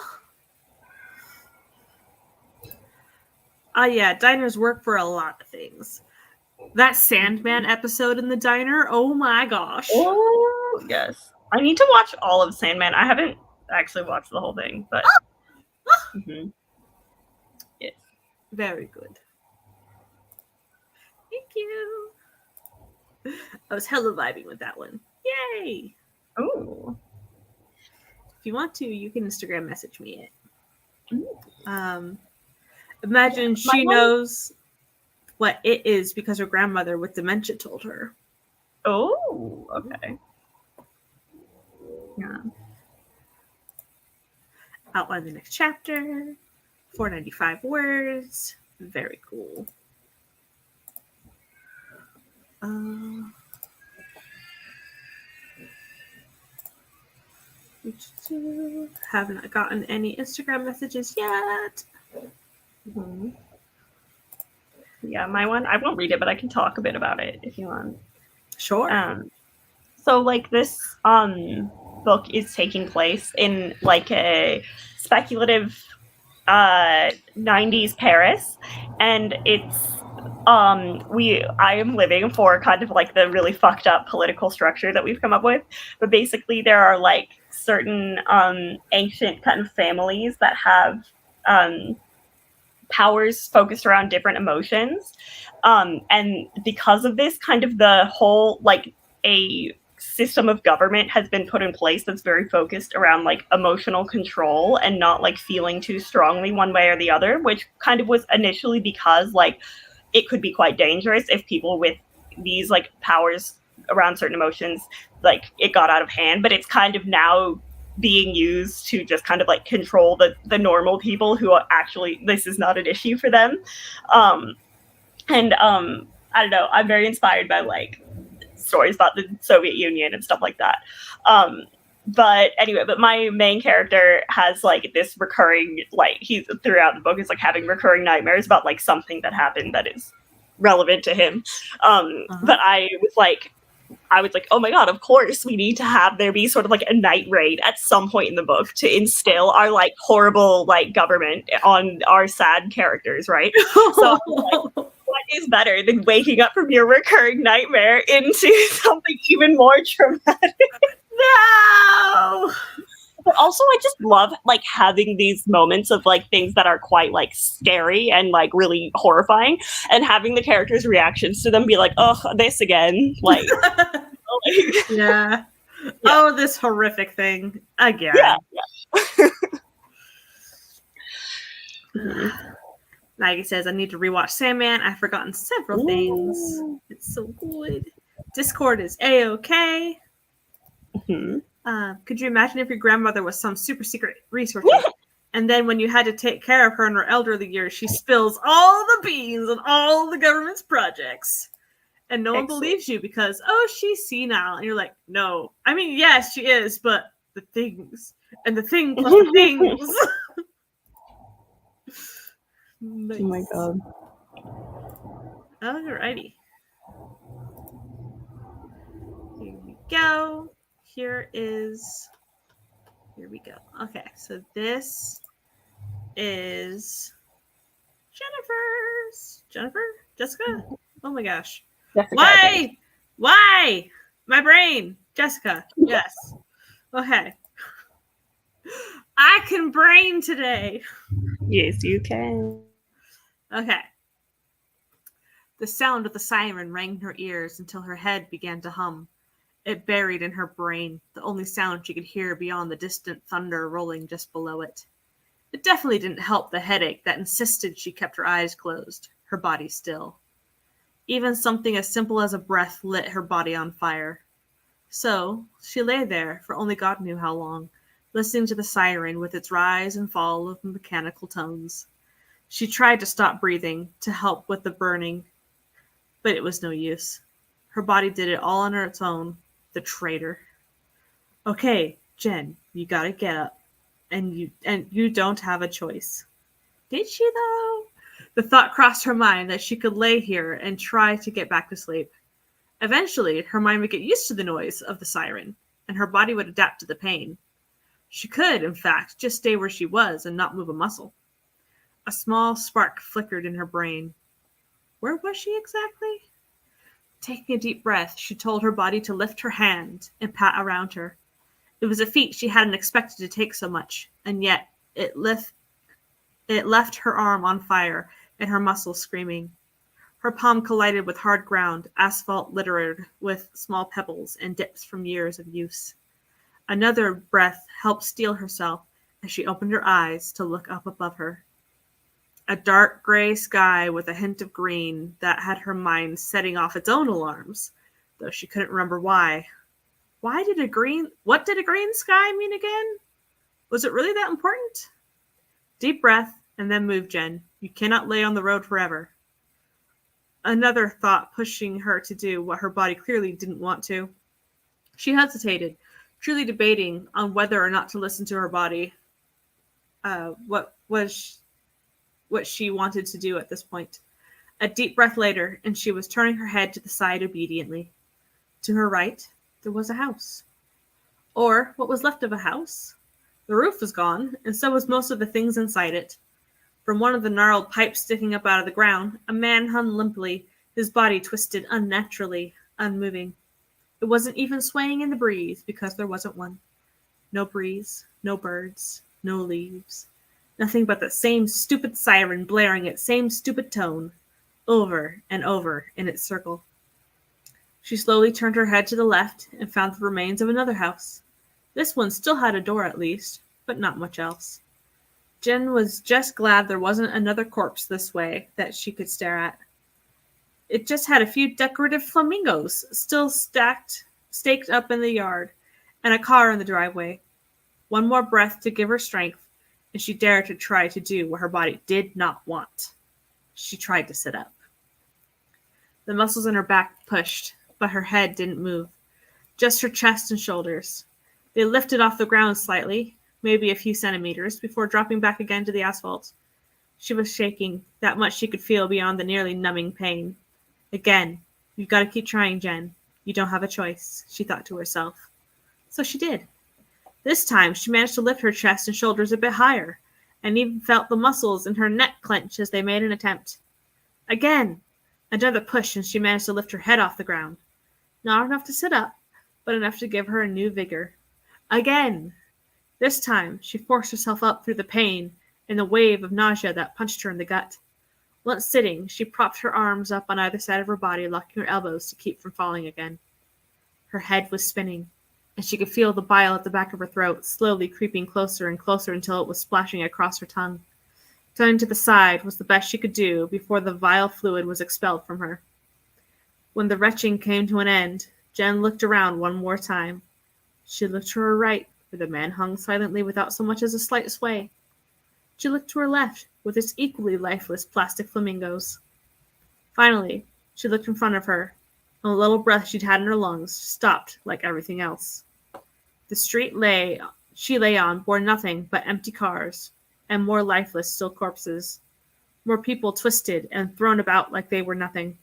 Yeah, diners work for a lot of things. That Sandman episode in the diner, oh my gosh. Oh, yes. I need to watch all of Sandman. I haven't actually watched the whole thing, but... Mm-hmm. Yes. Very good. Thank you. I was hella vibing with that one. Yay! Oh. If you want to, you can Instagram message me it. Imagine she knows what it is because her grandmother with dementia told her. Oh, okay. Yeah. Outline the next chapter. 495 words. Very cool. Have not gotten any Instagram messages yet. Mm-hmm. Yeah, my one, I won't read it, but I can talk a bit about it if you want. Sure. So like this book is taking place in like a speculative 90s Paris, and it's I am living for kind of like the really fucked up political structure that we've come up with. But basically there are like certain ancient kind of families that have powers focused around different emotions. And because of this, kind of the whole like a system of government has been put in place that's very focused around like emotional control and not like feeling too strongly one way or the other, which kind of was initially because like it could be quite dangerous if people with these like powers around certain emotions, like it got out of hand. But it's kind of now being used to just kind of like control the normal people who are actually, this is not an issue for them. I don't know, I'm very inspired by like stories about the Soviet Union and stuff like that. But anyway, but my main character has like this recurring, like he's throughout the book is like having recurring nightmares about like something that happened that is relevant to him. But I was like, oh my god, of course we need to have there be sort of like a night raid at some point in the book to instill our like horrible like government on our sad characters, right? So like, what is better than waking up from your recurring nightmare into something even more traumatic? No! But also I just love like having these moments of like things that are quite like scary and like really horrifying, and having the characters' reactions to them be like, oh, this again. Like, yeah. Oh, this horrific thing again. Yeah. Maggie says, I need to rewatch Sandman. I've forgotten several things. It's so good. Discord is A-okay. Could you imagine if your grandmother was some super secret researcher, and then when you had to take care of her in her elderly years, she spills all the beans on all the government's projects, and no one believes you because, oh, she's senile, and you're like, no, I mean, yes, she is, but the things, and the thing plus the things. Nice. Oh my god. Alrighty. Here we go. Here we go. Okay, so this is Jessica? Oh my gosh. Jessica, Why? My brain. Jessica. Yes. Okay. I can brain today. Yes, you can. Okay. The sound of the siren rang in her ears until her head began to hum. It buried in her brain, the only sound she could hear beyond the distant thunder rolling just below it. It definitely didn't help the headache that insisted she kept her eyes closed, her body still. Even something as simple as a breath lit her body on fire. So, she lay there for only God knew how long, listening to the siren with its rise and fall of mechanical tones. She tried to stop breathing, to help with the burning, but it was no use. Her body did it all on its own. The traitor. Okay, Jen, you gotta get up. And you don't have a choice. Did she though? The thought crossed her mind that she could lay here and try to get back to sleep. Eventually, her mind would get used to the noise of the siren, and her body would adapt to the pain. She could, in fact, just stay where she was and not move a muscle. A small spark flickered in her brain. Where was she exactly? Taking a deep breath, she told her body to lift her hand and pat around her. It was a feat she hadn't expected to take so much, and yet it left her arm on fire and her muscles screaming. Her palm collided with hard ground, asphalt littered with small pebbles and dips from years of use. Another breath helped steel herself as she opened her eyes to look up above her. A dark gray sky with a hint of green that had her mind setting off its own alarms, though she couldn't remember why. What did a green sky mean again? Was it really that important? Deep breath, and then move, Jen. You cannot lay on the road forever. Another thought pushing her to do what her body clearly didn't want to. She hesitated, truly debating on whether or not to listen to her body. What she wanted to do at this point. A deep breath later, and she was turning her head to the side obediently. To her right, there was a house. Or what was left of a house. The roof was gone, and so was most of the things inside it. From one of the gnarled pipes sticking up out of the ground, a man hung limply, his body twisted unnaturally, unmoving. It wasn't even swaying in the breeze, because there wasn't one. No breeze, no birds, no leaves. Nothing but the same stupid siren blaring its same stupid tone, over and over in its circle. She slowly turned her head to the left and found the remains of another house. This one still had a door at least, but not much else. Jen was just glad there wasn't another corpse this way that she could stare at. It just had a few decorative flamingos still staked up in the yard, and a car in the driveway. One more breath to give her strength, and she dared to try to do what her body did not want. She tried to sit up. The muscles in her back pushed, but her head didn't move. Just her chest and shoulders. They lifted off the ground slightly, maybe a few centimeters, before dropping back again to the asphalt. She was shaking, that much she could feel beyond the nearly numbing pain. Again, you've got to keep trying, Jen. You don't have a choice, she thought to herself. So she did. This time, she managed to lift her chest and shoulders a bit higher, and even felt the muscles in her neck clench as they made an attempt. Again! Another push, and she managed to lift her head off the ground. Not enough to sit up, but enough to give her a new vigor. Again! This time, she forced herself up through the pain and the wave of nausea that punched her in the gut. Once sitting, she propped her arms up on either side of her body, locking her elbows to keep from falling again. Her head was spinning, and she could feel the bile at the back of her throat slowly creeping closer and closer until it was splashing across her tongue. Turning to the side was the best she could do before the vile fluid was expelled from her. When the retching came to an end, Jen looked around one more time. She looked to her right, where the man hung silently without so much as a slight sway. She looked to her left, with its equally lifeless plastic flamingos. Finally, she looked in front of her, and the little breath she'd had in her lungs stopped like everything else. The street she lay on bore nothing but empty cars, and more lifeless still corpses. More people twisted and thrown about like they were nothing.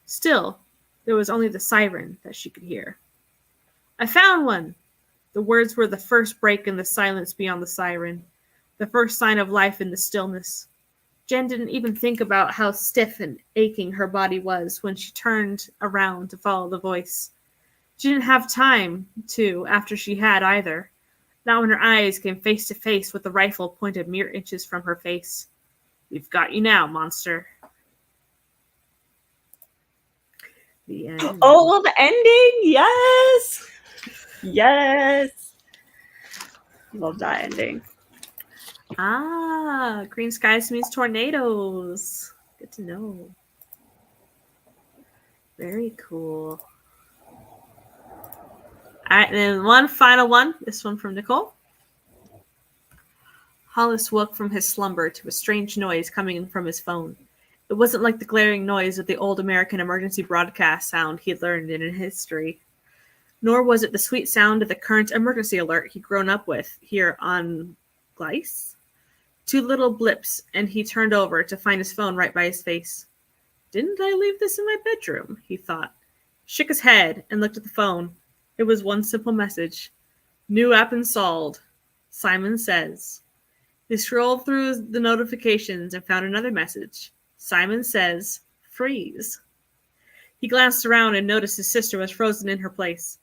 Still, there was only the siren that she could hear. I found one! The words were the first break in the silence beyond the siren, the first sign of life in the stillness. Jen didn't even think about how stiff and aching her body was when she turned around to follow the voice. She didn't have time to, after she had either. Not when her eyes came face to face with the rifle pointed mere inches from her face. We've got you now, monster. The end. Oh, well, the ending! Yes! Yes! Love that ending. Ah, green skies means tornadoes. Good to know. Very cool. All right, then one final one. This one from Nicole. Hollis woke from his slumber to a strange noise coming in from his phone. It wasn't like the glaring noise of the old American emergency broadcast sound he had learned in history. Nor was it the sweet sound of the current emergency alert he'd grown up with here on Gleiss. 2 little blips, and he turned over to find his phone right by his face. Didn't I leave this in my bedroom? He thought. Shook his head and looked at the phone. It was one simple message. New app installed. Simon says. He scrolled through the notifications and found another message. Simon says, freeze. He glanced around and noticed his sister was frozen in her place.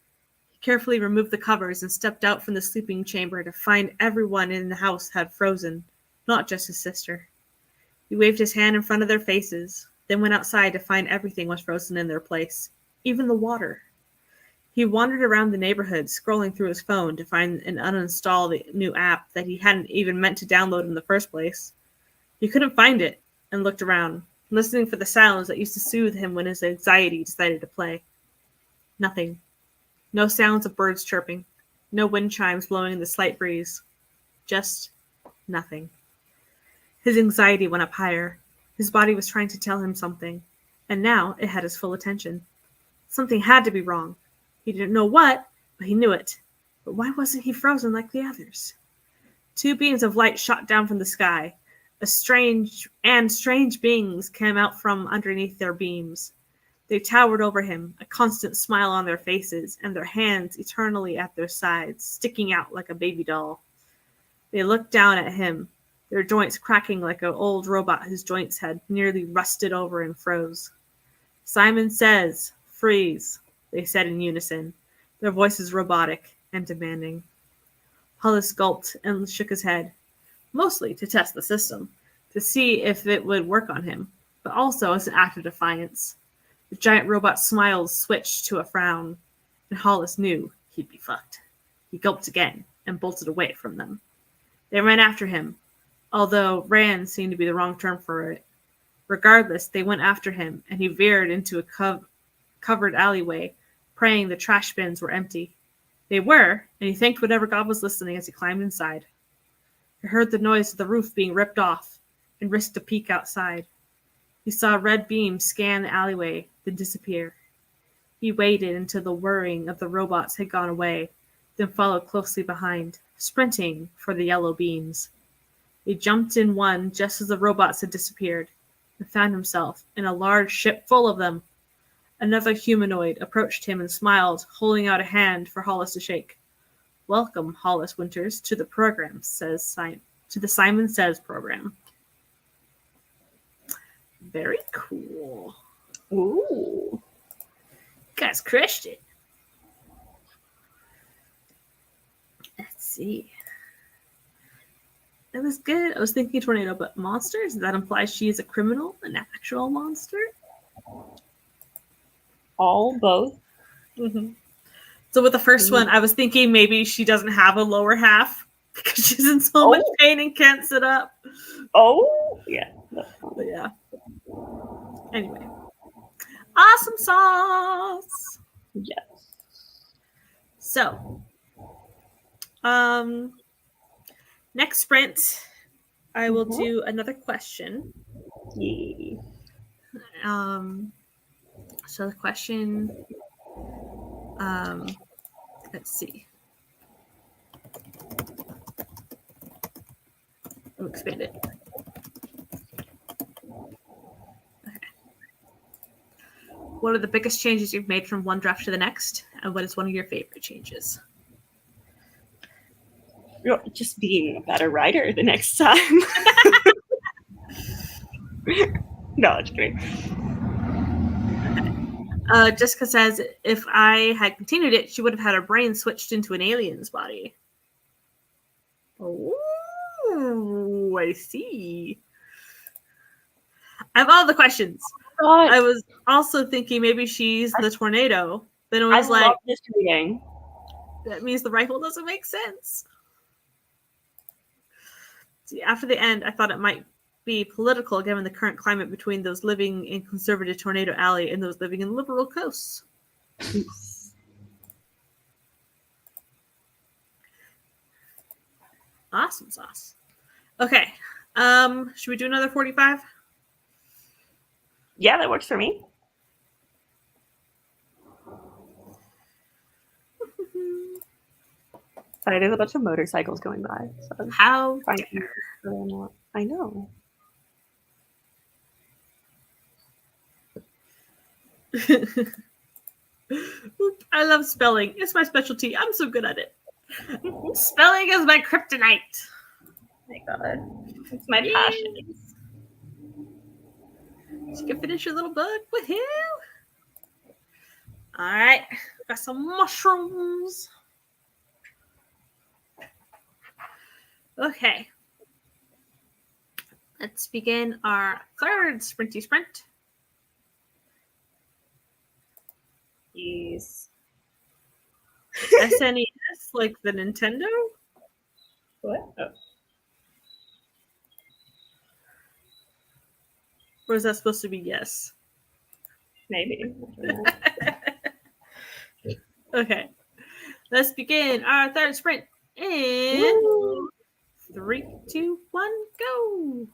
He carefully removed the covers and stepped out from the sleeping chamber to find everyone in the house had frozen, not just his sister. He waved his hand in front of their faces, then went outside to find everything was frozen in their place, even the water. He wandered around the neighborhood, scrolling through his phone to find and uninstall the new app that he hadn't even meant to download in the first place. He couldn't find it, and looked around, listening for the sounds that used to soothe him when his anxiety decided to play. Nothing. No sounds of birds chirping. No wind chimes blowing in the slight breeze. Just nothing. His anxiety went up higher. His body was trying to tell him something, and now it had his full attention. Something had to be wrong. He didn't know what, but he knew it. But why wasn't he frozen like the others? 2 beams of light shot down from the sky. Strange beings came out from underneath their beams. They towered over him, a constant smile on their faces, and their hands eternally at their sides, sticking out like a baby doll. They looked down at him, their joints cracking like an old robot whose joints had nearly rusted over and froze. Simon says, freeze, they said in unison, their voices robotic and demanding. Hollis gulped and shook his head, mostly to test the system, to see if it would work on him, but also as an act of defiance. The giant robot's smiles switched to a frown, and Hollis knew he'd be fucked. He gulped again and bolted away from them. They ran after him, although ran seemed to be the wrong term for it. Regardless, they went after him, and he veered into a covered alleyway, praying the trash bins were empty. They were, and he thanked whatever God was listening as he climbed inside. He heard the noise of the roof being ripped off, and risked a peek outside. He saw a red beam scan the alleyway, then disappear. He waited until the whirring of the robots had gone away, then followed closely behind, sprinting for the yellow beams. He jumped in one just as the robots had disappeared, and found himself in a large ship full of them. Another humanoid approached him and smiled, holding out a hand for Hollis to shake. Welcome, Hollis Winters, to the program, to the Simon Says program. Very cool. Ooh. You guys crushed it. Let's see. That was good. I was thinking tornado, but monsters? Does that imply she is a criminal, an actual monster? All both. Mm-hmm. So with the first one, I was thinking maybe she doesn't have a lower half because she's in so much pain and can't sit up. Oh, yeah. But yeah. Anyway. Awesome sauce! Yes. So, next sprint, I will do another question. Yeah. So the question, let's see. I'll expand it. Okay. What are the biggest changes you've made from one draft to the next? And what is one of your favorite changes? Just being a better writer the next time. No, just kidding. Jessica says, if I had continued it, she would have had her brain switched into an alien's body. Oh, I see. I have all the questions. God. I was also thinking maybe she's the tornado. Then it was I love this reading. That means the rifle doesn't make sense. See, after the end, I thought it might be political given the current climate between those living in conservative Tornado Alley and those living in liberal coasts. Awesome sauce. Okay. Should we do another 45? Yeah, that works for me. Sorry, there's a bunch of motorcycles going by. So How I'm dare. I know. Oop, I love spelling. It's my specialty. I'm so good at it. Spelling is my kryptonite. Oh my god. It's my passion. You can finish your little book with him. All right. Got some mushrooms. Okay. Let's begin our third sprinty sprint. Jeez. SNES, like the Nintendo? What? Oh. Or is that supposed to be yes? Maybe. Okay. Let's begin our third sprint in Woo. 3, 2, 1, go.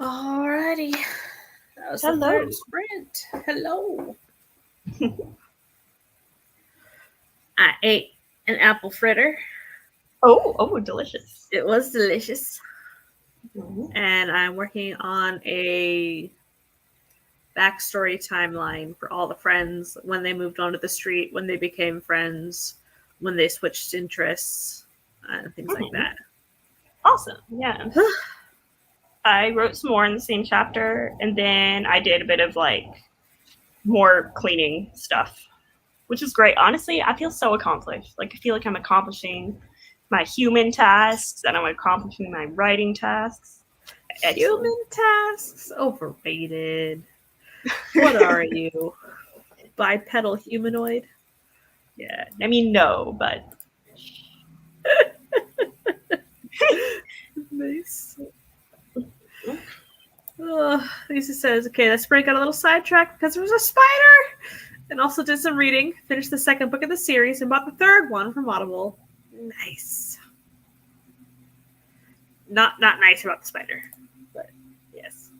Alrighty. That was the third sprint. Hello. I ate an apple fritter. Oh, delicious. It was delicious. Mm-hmm. And I'm working on a backstory timeline for all the friends, when they moved onto the street, when they became friends, when they switched interests, things like that. Awesome. Yeah. I wrote some more in the same chapter, and then I did a bit of like more cleaning stuff, which is great. Honestly, I feel so accomplished. Like I feel like I'm accomplishing my human tasks and I'm accomplishing my writing tasks. Human tasks? Overrated. What are you? Bipedal humanoid? Yeah. I mean, no, but. Nice. Lisa says, okay, that sprint got a little sidetracked because there was a spider! And also did some reading, finished the second book of the series, and bought the third one from Audible. Nice. Not nice about the spider, but yes.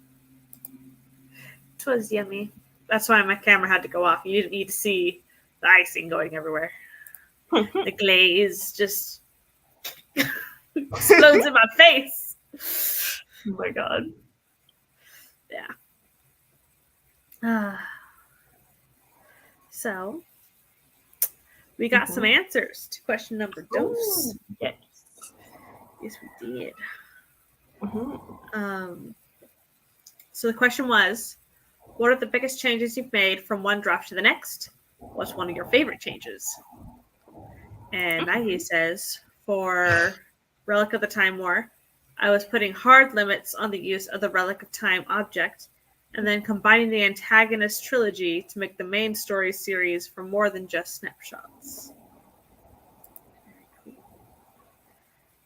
It was yummy. That's why my camera had to go off. You didn't need to see the icing going everywhere. The glaze just explodes in my face. Oh my god. Yeah. So, we got some answers to question number dos. Yes. Yes, we did. So the question was, what are the biggest changes you've made from one draft to the next? What's one of your favorite changes? And Maggie says, for Relic of the Time War, I was putting hard limits on the use of the Relic of Time object, and then combining the antagonist trilogy to make the main story series for more than just snapshots.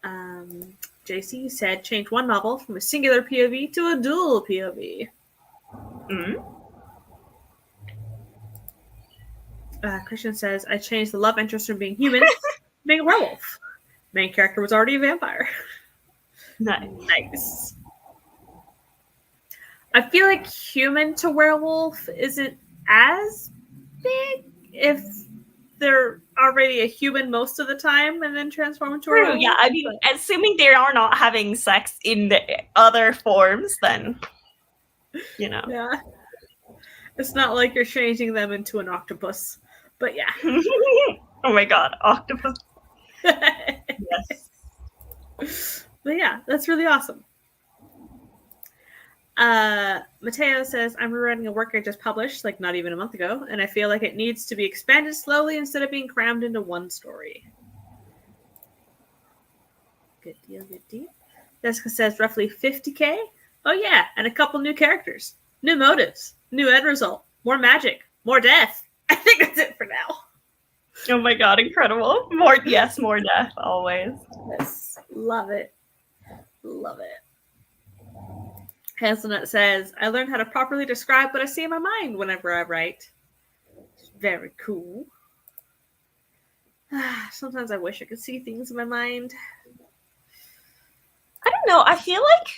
JC said, change one novel from a singular POV to a dual POV. Christian says, I changed the love interest from being human to being a werewolf. Main character was already a vampire. Nice. I feel like human to werewolf isn't as big if they're already a human most of the time and then transform into a werewolf. Yeah, I mean, assuming they are not having sex in the other forms, then, you know. Yeah. It's not like you're changing them into an octopus. But yeah. Oh my god, octopus. Yes. But yeah, that's really awesome. Mateo says, I'm rewriting a work I just published, like not even a month ago, and I feel like it needs to be expanded slowly instead of being crammed into one story. Good deal. Jessica says, roughly 50k? Oh yeah, and a couple new characters. New motives. New end result. More magic. More death. I think that's it for now. Oh my god, incredible. More death, always. Yes, love it. Hazelnut says, I learned how to properly describe what I see in my mind whenever I write. It's very cool. Sometimes I wish I could see things in my mind. I don't know. I feel like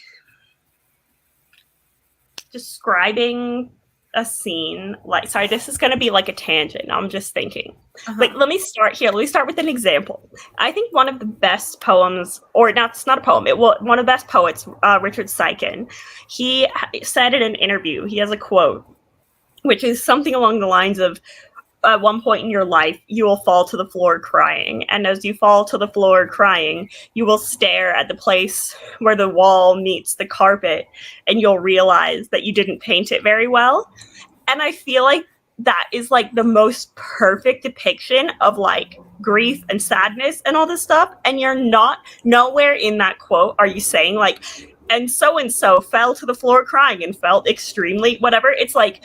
describing a scene, like, sorry, this is going to be like a tangent. I'm just thinking. Like, let me start here. Let me start with an example. I think one of the best poems, or not, it's not a poem, one of the best poets, Richard Sykin, he said in an interview, he has a quote, which is something along the lines of, at one point in your life, you will fall to the floor crying. And as you fall to the floor crying, you will stare at the place where the wall meets the carpet and you'll realize that you didn't paint it very well. And I feel like that is like the most perfect depiction of like grief and sadness and all this stuff. And you're nowhere in that quote are you saying like, and so fell to the floor crying and felt extremely whatever. It's like,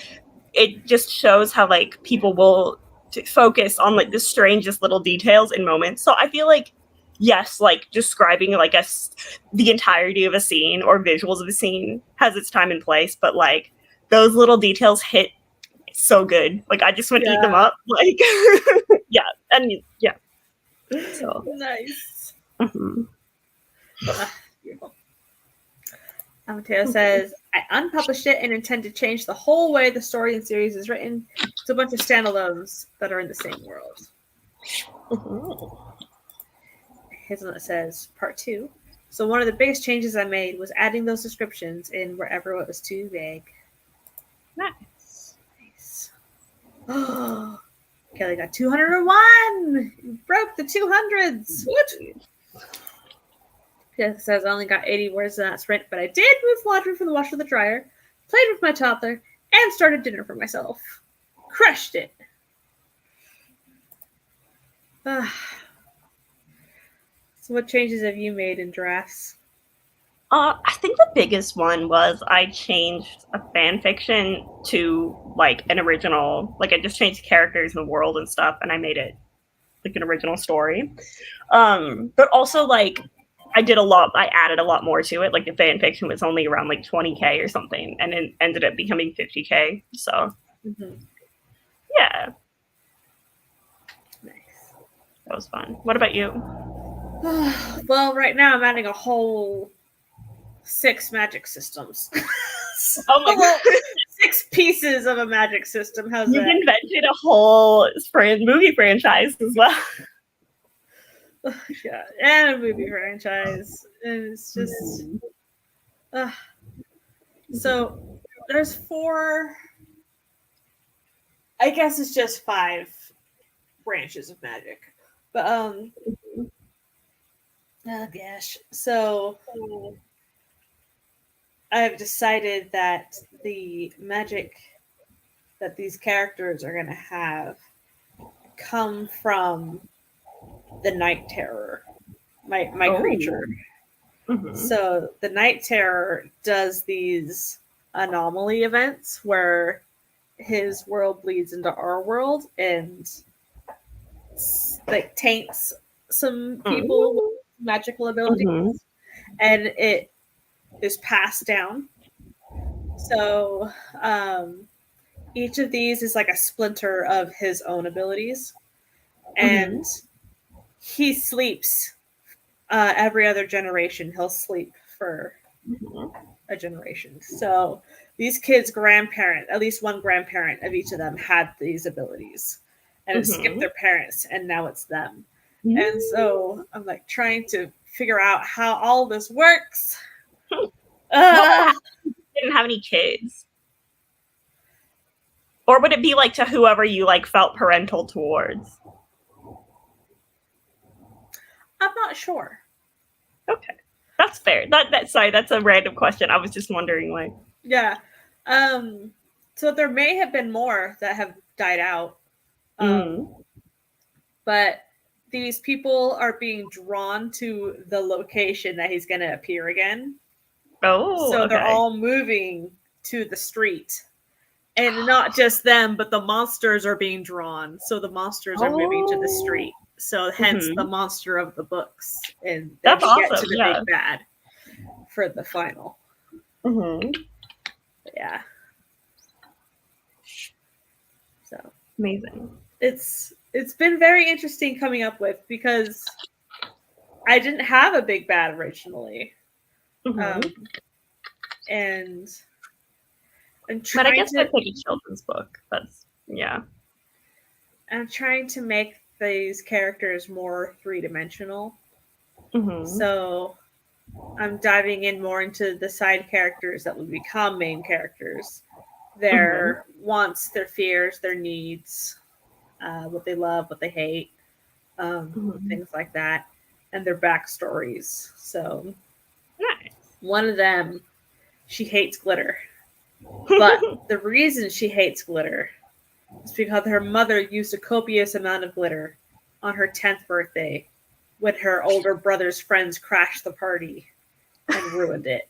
it just shows how like people will focus on like the strangest little details in moments. So I feel like, yes, like describing like the entirety of a scene or visuals of a scene has its time and place, but like those little details hit so good. Like I just want to eat them up. Like yeah. So nice. Mm-hmm. Beautiful. Mateo says, I unpublished it and intend to change the whole way the story and series is written to a bunch of standalones that are in the same world. His one that says, part 2. So one of the biggest changes I made was adding those descriptions in wherever it was too vague. Nice. Oh, Kelly got 201! You broke the 200s! What? It says I only got 80 words in that sprint, but I did move laundry from the washer to the dryer, played with my toddler, and started dinner for myself. Crushed it! So what changes have you made in drafts? I think the biggest one was I changed a fan fiction to like an original, like I just changed characters in the world and stuff, and I made it like an original story. But also like I added a lot more to it. Like the fan fiction was only around like 20K or something, and it ended up becoming 50K. So yeah. Nice. That was fun. What about you? Well, right now I'm adding a whole 6 magic systems. Oh my god. 6 pieces of a magic system. How's You've that? invented a whole movie franchise as well. Yeah, and a movie franchise. And it's just so there's 4, I guess it's just 5 branches of magic. But oh gosh. So I've decided that the magic that these characters are going to have come from the Night Terror, my creature. So the Night Terror does these anomaly events where his world bleeds into our world and like taints some people with magical abilities, and it is passed down. So each of these is like a splinter of his own abilities, and he sleeps every other generation. He'll sleep for a generation. So these kids' grandparent, at least one grandparent of each of them, had these abilities, and it skipped their parents, and now it's them. And so I'm like trying to figure out how all this works. Didn't have any kids, or would it be like to whoever you like felt parental towards? I'm not sure. Okay, that's fair. Sorry, that's a random question. I was just wondering, like. Yeah. So there may have been more that have died out. But these people are being drawn to the location that he's going to appear again. Oh, so okay. They're all moving to the street. And not just them, but the monsters are being drawn. So the monsters are moving to the street. So hence the monster of the books. And then that's awesome. Get to the big bad for the final. Yeah. So amazing. It's been very interesting coming up with, because I didn't have a big bad originally. And but I guess that's like a children's book. That's I'm trying to make these characters more 3-dimensional. So I'm diving in more into the side characters that will become main characters. Their wants, their fears, their needs, what they love, what they hate, things like that, and their backstories. So one of them, she hates glitter. But the reason she hates glitter is because her mother used a copious amount of glitter on her 10th birthday when her older brother's friends crashed the party and ruined it.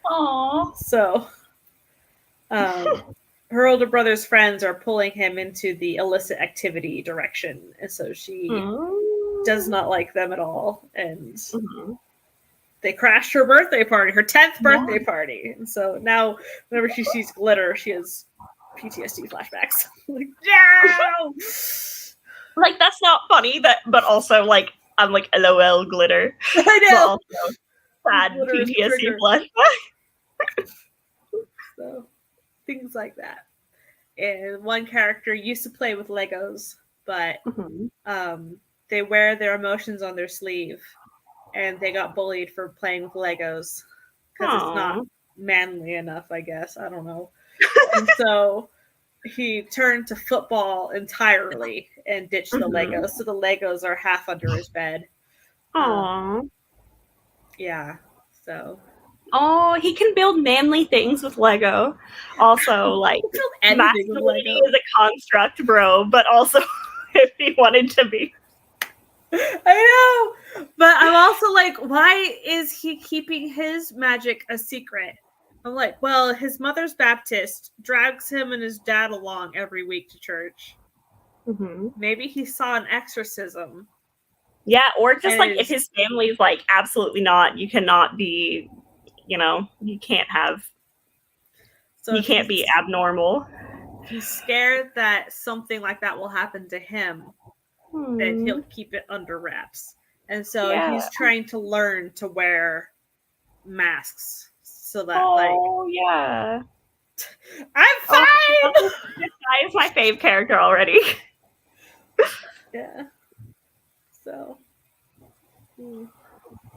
Aww. So her older brother's friends are pulling him into the illicit activity direction, and so she does not like them at all. And they crashed her birthday party, her 10th birthday party. And so now whenever she sees glitter, she has PTSD flashbacks. Like, no! Like, that's not funny, but also, like, I'm like, LOL, glitter. I know! But also, sad PTSD flashback. So things like that. And one character used to play with Legos, but they wear their emotions on their sleeve, and they got bullied for playing with Legos because it's not manly enough, I guess. I don't know. And so he turned to football entirely and ditched the Legos. So the Legos are half under his bed. Aww. Yeah. So. Oh, he can build manly things with Lego. Also, like, masculinity is a construct, bro, but also if he wanted to be. I know, but I'm also like, why is he keeping his magic a secret? I'm like, well, his mother's Baptist, drags him and his dad along every week to church. Maybe he saw an exorcism. Yeah, or just like if his family's like, absolutely not, you cannot be, you know, you can't have, so you can't be abnormal. He's scared that something like that will happen to him, that he'll keep it under wraps. And so he's trying to learn to wear masks so that, yeah. I'm fine! This guy is my fave character already. Yeah. So,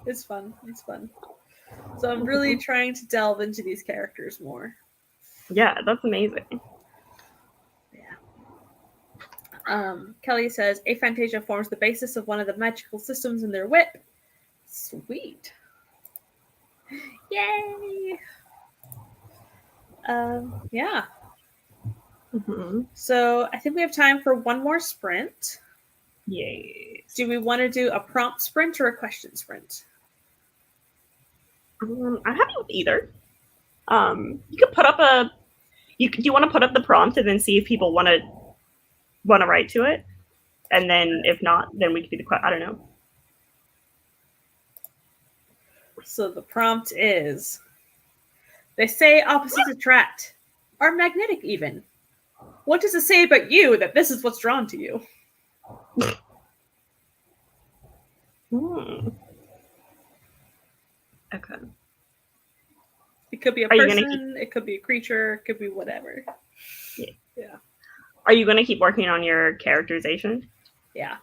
it's fun. It's fun. So I'm really trying to delve into these characters more. Yeah, that's amazing. Yeah. Kelly says, Aphantasia forms the basis of one of the magical systems in their whip. Sweet. Yay! Yeah. So I think we have time for one more sprint. Yay. Do we want to do a prompt sprint or a question sprint? I'm happy with either. You could put up do you want to put up the prompt and then see if people want to write to it? And then if not, then we could do the question. I don't know. So the prompt is, they say opposites attract, are magnetic even. What does it say about you that this is what's drawn to you? Okay. It could be a person, it could be a creature, it could be whatever. Yeah. Are you going to keep working on your characterization? Yeah.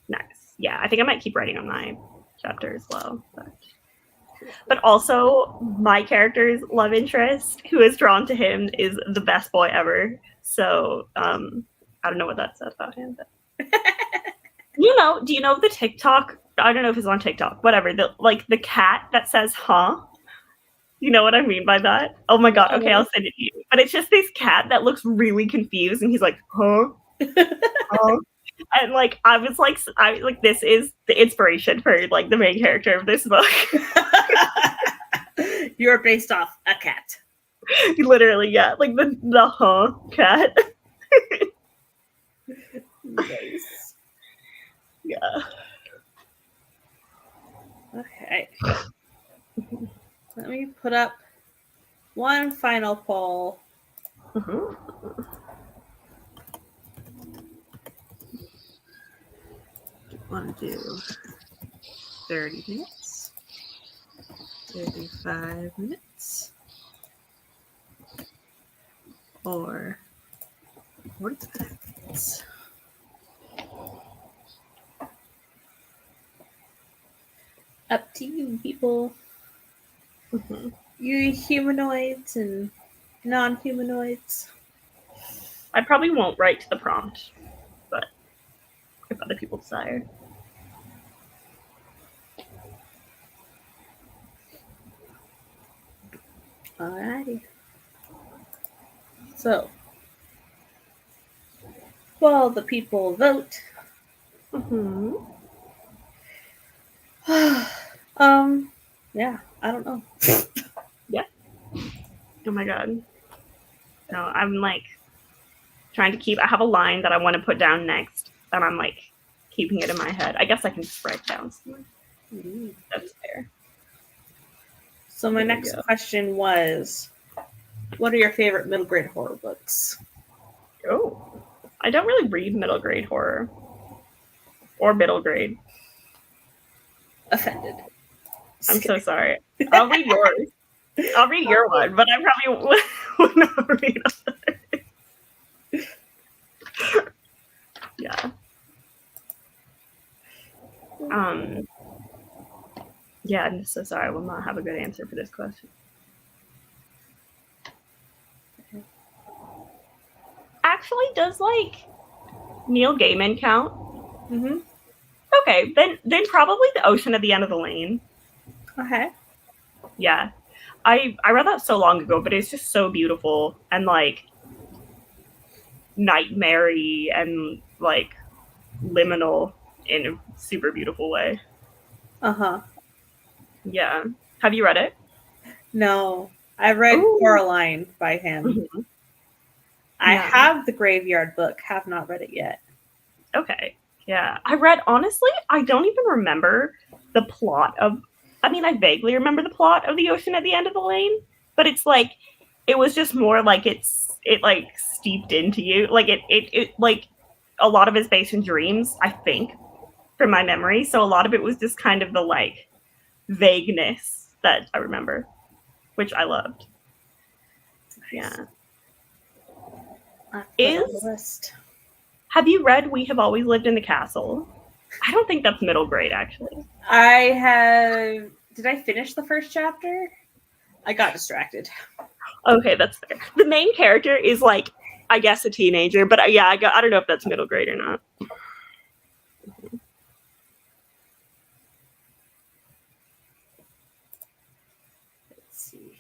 Nice. Yeah, I think I might keep writing on my chapter as well. But also, my character's love interest, who is drawn to him, is the best boy ever. So, I don't know what that says about him. But do you know the TikTok? I don't know if it's on TikTok. Whatever. The cat that says, huh? You know what I mean by that? Oh my god. Okay, I'll send it to you. But it's just this cat that looks really confused, and he's like, huh? Huh? And like I was like, this is the inspiration for like the main character of this book. You're based off a cat. Literally, yeah. Like the huh cat. Nice. Yeah. Okay. Let me put up one final poll. Want to do 30 minutes, 35 minutes, or 45 minutes? Up to you, people. You humanoids and non-humanoids. I probably won't write to the prompt, but if other people desire. Alrighty. So, while the people vote, yeah, I don't know. Yeah. Oh my god. No, I'm like trying to keep. I have a line that I want to put down next, and I'm like keeping it in my head. I guess I can just write it down somewhere. That's fair. So my next question was, what are your favorite middle grade horror books? Oh, I don't really read middle grade horror or middle grade. Offended. I'm so sorry. I'll read yours. I'll read your one, but I probably would not read others. Yeah. Yeah, I'm so sorry. I will not have a good answer for this question. Actually, does like Neil Gaiman count? Mm-hmm. Okay, then probably The Ocean at the End of the Lane. Okay. Yeah. I read that so long ago, but it's just so beautiful and like nightmare-y and like liminal in a super beautiful way. Uh-huh. Yeah. Have you read it? No. I read Ooh. Coraline by him. Mm-hmm. I Yeah. have the Graveyard book, have not read it yet. Okay. Yeah. I read, honestly, I don't even remember the plot of, I mean, I vaguely remember the plot of The Ocean at the End of the Lane, but it's like, it was just more like it like steeped into you. Like it like a lot of it's based in dreams, I think, from my memory. So a lot of it was just kind of the like vagueness that I remember, which I loved. Yeah. On the list. Have you read We Have Always Lived in the Castle? I don't think that's middle grade, actually. I have. Did I finish the first chapter? I got distracted. Okay, that's fair. The main character is like, I guess, a teenager, but yeah, I don't know if that's middle grade or not. Let's see.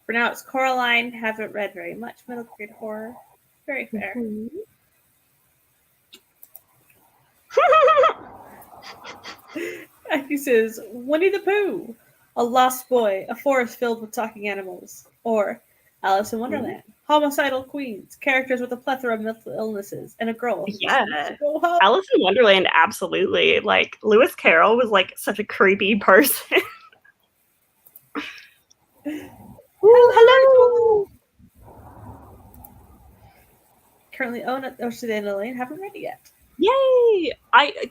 For now, it's Coraline. Haven't read very much middle grade horror. Very fair. Mm-hmm. He says, Winnie the Pooh, a lost boy, a forest filled with talking animals, or Alice in Wonderland, homicidal queens, characters with a plethora of mental illnesses, and a girl who Yeah. wants to go home. Alice in Wonderland, absolutely. Like, Lewis Carroll was like such a creepy person. Ooh, hello! Currently own it. Ocean at the Lane. Haven't read it yet. Yay! I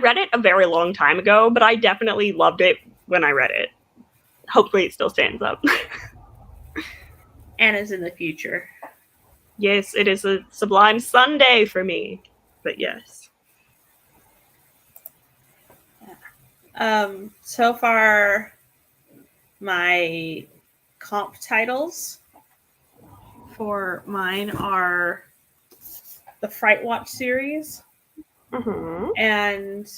read it a very long time ago, but I definitely loved it when I read it. Hopefully it still stands up. Anna's in the future. Yes, it is a sublime Sunday for me. But yes. So far, my comp titles for mine are the Fright Watch series and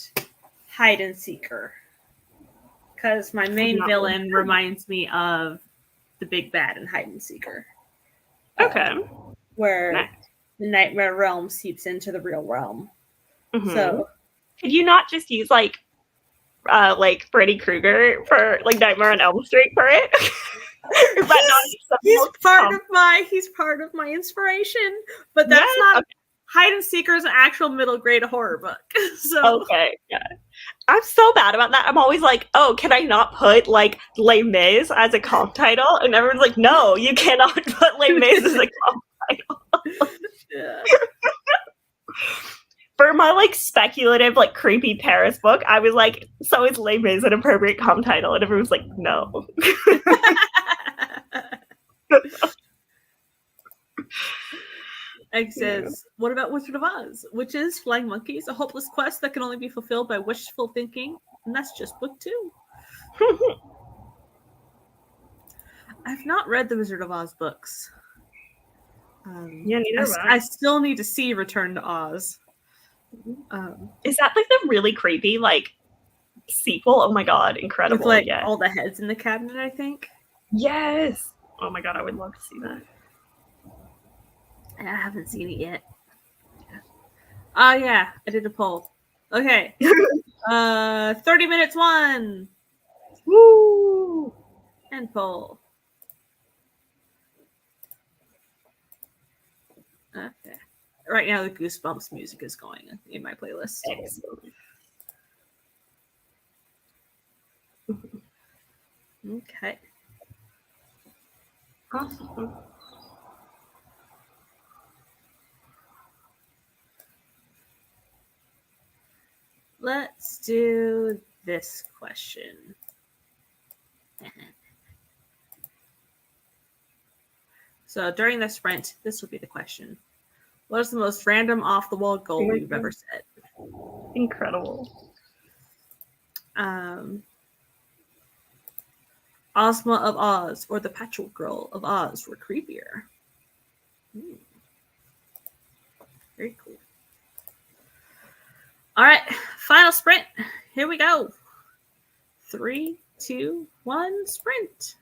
Hide and Seeker. Because my main villain reminds me of the big bad in Hide and Seeker. Okay. Where the nightmare realm seeps into the real realm. So could you not just use like Freddy Krueger for like Nightmare on Elm Street for it? Is that not he's part of my inspiration, but that's not okay. Hide and Seeker is an actual middle grade horror book. So okay, yeah. I'm so bad about that. I'm always like, oh, can I not put like Les Mis as a comp title? And everyone's like, no, you cannot put Les Mis as a comp title. Yeah. For my like speculative, like creepy Paris book, I was like, so is Les Mis an appropriate comp title? And everyone's like, no. Egg says, what about Wizard of Oz? Witches, flying monkeys, a hopeless quest that can only be fulfilled by wishful thinking. And that's just book 2. I've not read the Wizard of Oz books. Yeah, neither I still need to see Return to Oz. Is that like the really creepy like sequel? Oh my god, incredible! With like all the heads in the cabinet, I think. Yes. Oh my god, I would love to see that. I haven't seen it yet. Oh yeah, I did a poll. Okay. 30 minutes one. Woo! End poll. Okay. Right now the Goosebumps music is going in my playlist. Excellent. Okay. Awesome. Let's do this question. So during the sprint, this would be the question. What is the most random off-the-wall goal you've ever set? Incredible. Ozma of Oz or the Patchwork Girl of Oz were creepier. Very cool. All right, final sprint. Here we go. 3, 2, 1, sprint.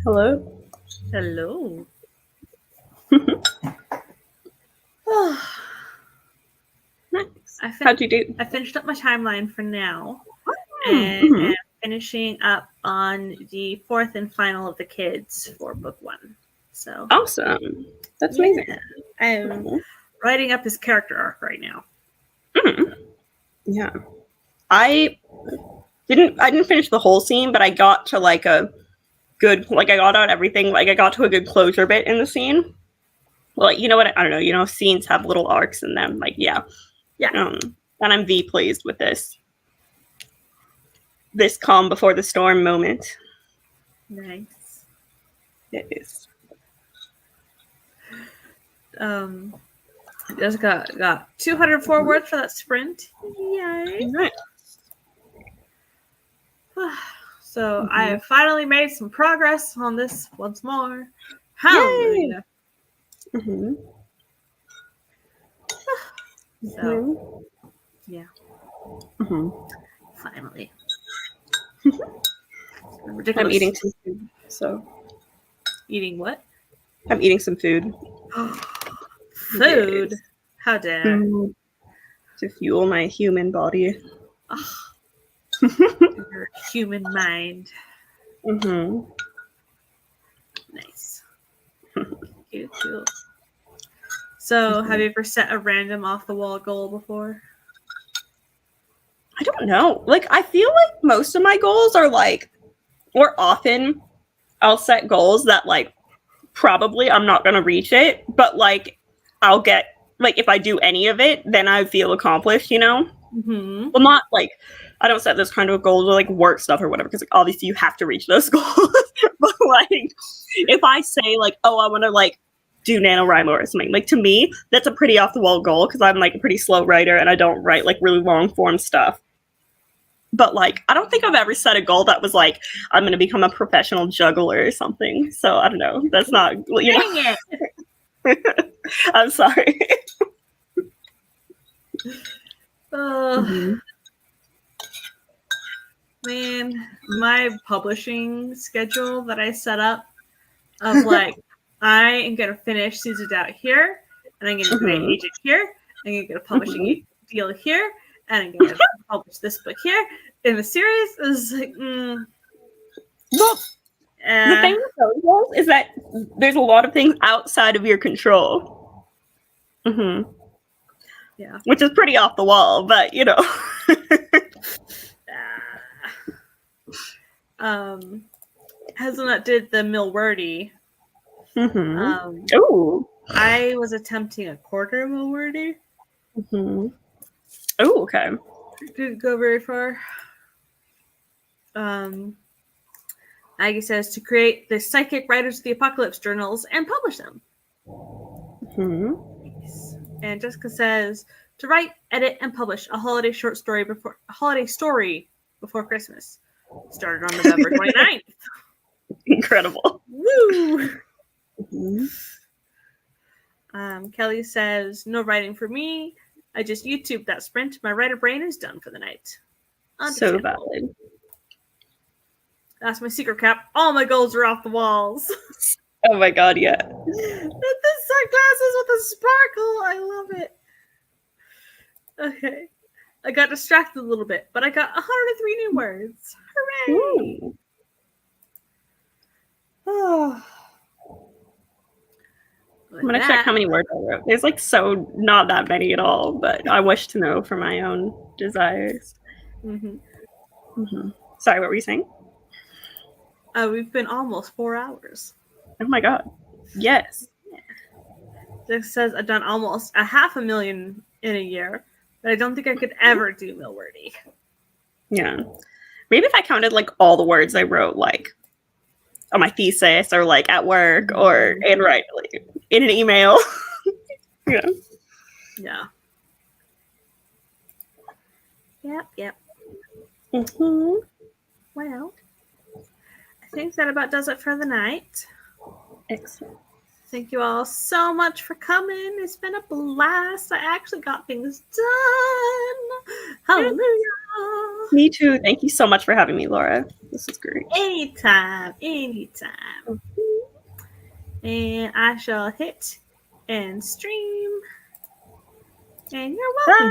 Hello. Hello. Nice. How'd you do? I finished up my timeline for now, Mm-hmm. and am finishing up on the fourth and final of the kids for book 1. So Awesome. That's amazing. I'm writing up his character arc right now. Mm. Yeah. I didn't finish the whole scene, but I got to like a good, like I got out everything, like I got to a good closure bit in the scene. Well, you know what? I don't know. You know, scenes have little arcs in them. Like, yeah. And I'm pleased with this calm before the storm moment. Nice. It is. Just got 204 words for that sprint. Yay! Nice. So I have finally made some progress on this once more. Hallelujah! Mm-hmm. So yeah. Mm-hmm. Finally. I'm eating some food. So eating what? I'm eating some food. Food? Yes. How dare? To fuel my human body. Your human mind. Mm-hmm. Nice. Cute. So, have you ever set a random off-the-wall goal before? I don't know. Like, I feel like most of my goals are like, or often I'll set goals that like probably I'm not going to reach it, but like I'll get, like if I do any of it, then I feel accomplished, you know? Mm-hmm. Well, not like, I don't set those kind of goals or like work stuff or whatever, because like, obviously you have to reach those goals. But like, if I say like, oh, I want to like do NaNoWriMo or something, like to me, that's a pretty off the wall goal because I'm like a pretty slow writer and I don't write like really long form stuff. But like, I don't think I've ever set a goal that was like, I'm going to become a professional juggler or something. So I don't know. That's not, you know. I'm sorry. Man, my publishing schedule that I set up of like, I am going to finish Seasoned Out here, and I'm going to create agent here, I'm going to get a publishing deal here, and I'm going to publish this book here. In the series, is like, Well, the thing with those goals is that there's a lot of things outside of your control. Mm-hmm. Yeah. Which is pretty off the wall, but you know. Hazelnut did the Milwordy. Oh. I was attempting a quarter Milwordy. Oh, okay. Didn't go very far. Aggie says to create the Psychic Writers of the Apocalypse journals and publish them. And Jessica says to write, edit, and publish a holiday story before Christmas. Started on November 29th. Incredible. Woo! Kelly says, no writing for me. I just YouTubed that sprint. My writer brain is done for the night. So valid. That's my secret cap. All my goals are off the walls. Oh my god, yeah. With the sunglasses with a sparkle. I love it. Okay. I got distracted a little bit, but I got 103 new words. Hooray! Oh. I'm gonna check how many words I wrote. There's like so not that many at all, but I wish to know for my own desires. Sorry, what were you saying? We've been almost 4 hours. Oh my god. Yes. This says I've done almost 500,000 in a year, but I don't think I could ever do Milwordy. Yeah. Maybe if I counted like all the words I wrote like on my thesis or like at work or in like in an email. Yeah. Yep. Well, I think that about does it for the night. Excellent. Thank you all so much for coming. It's been a blast. I actually got things done. Hallelujah. Me too. Thank you so much for having me, Laura. This is great. Anytime. And I shall hit and stream. And you're welcome.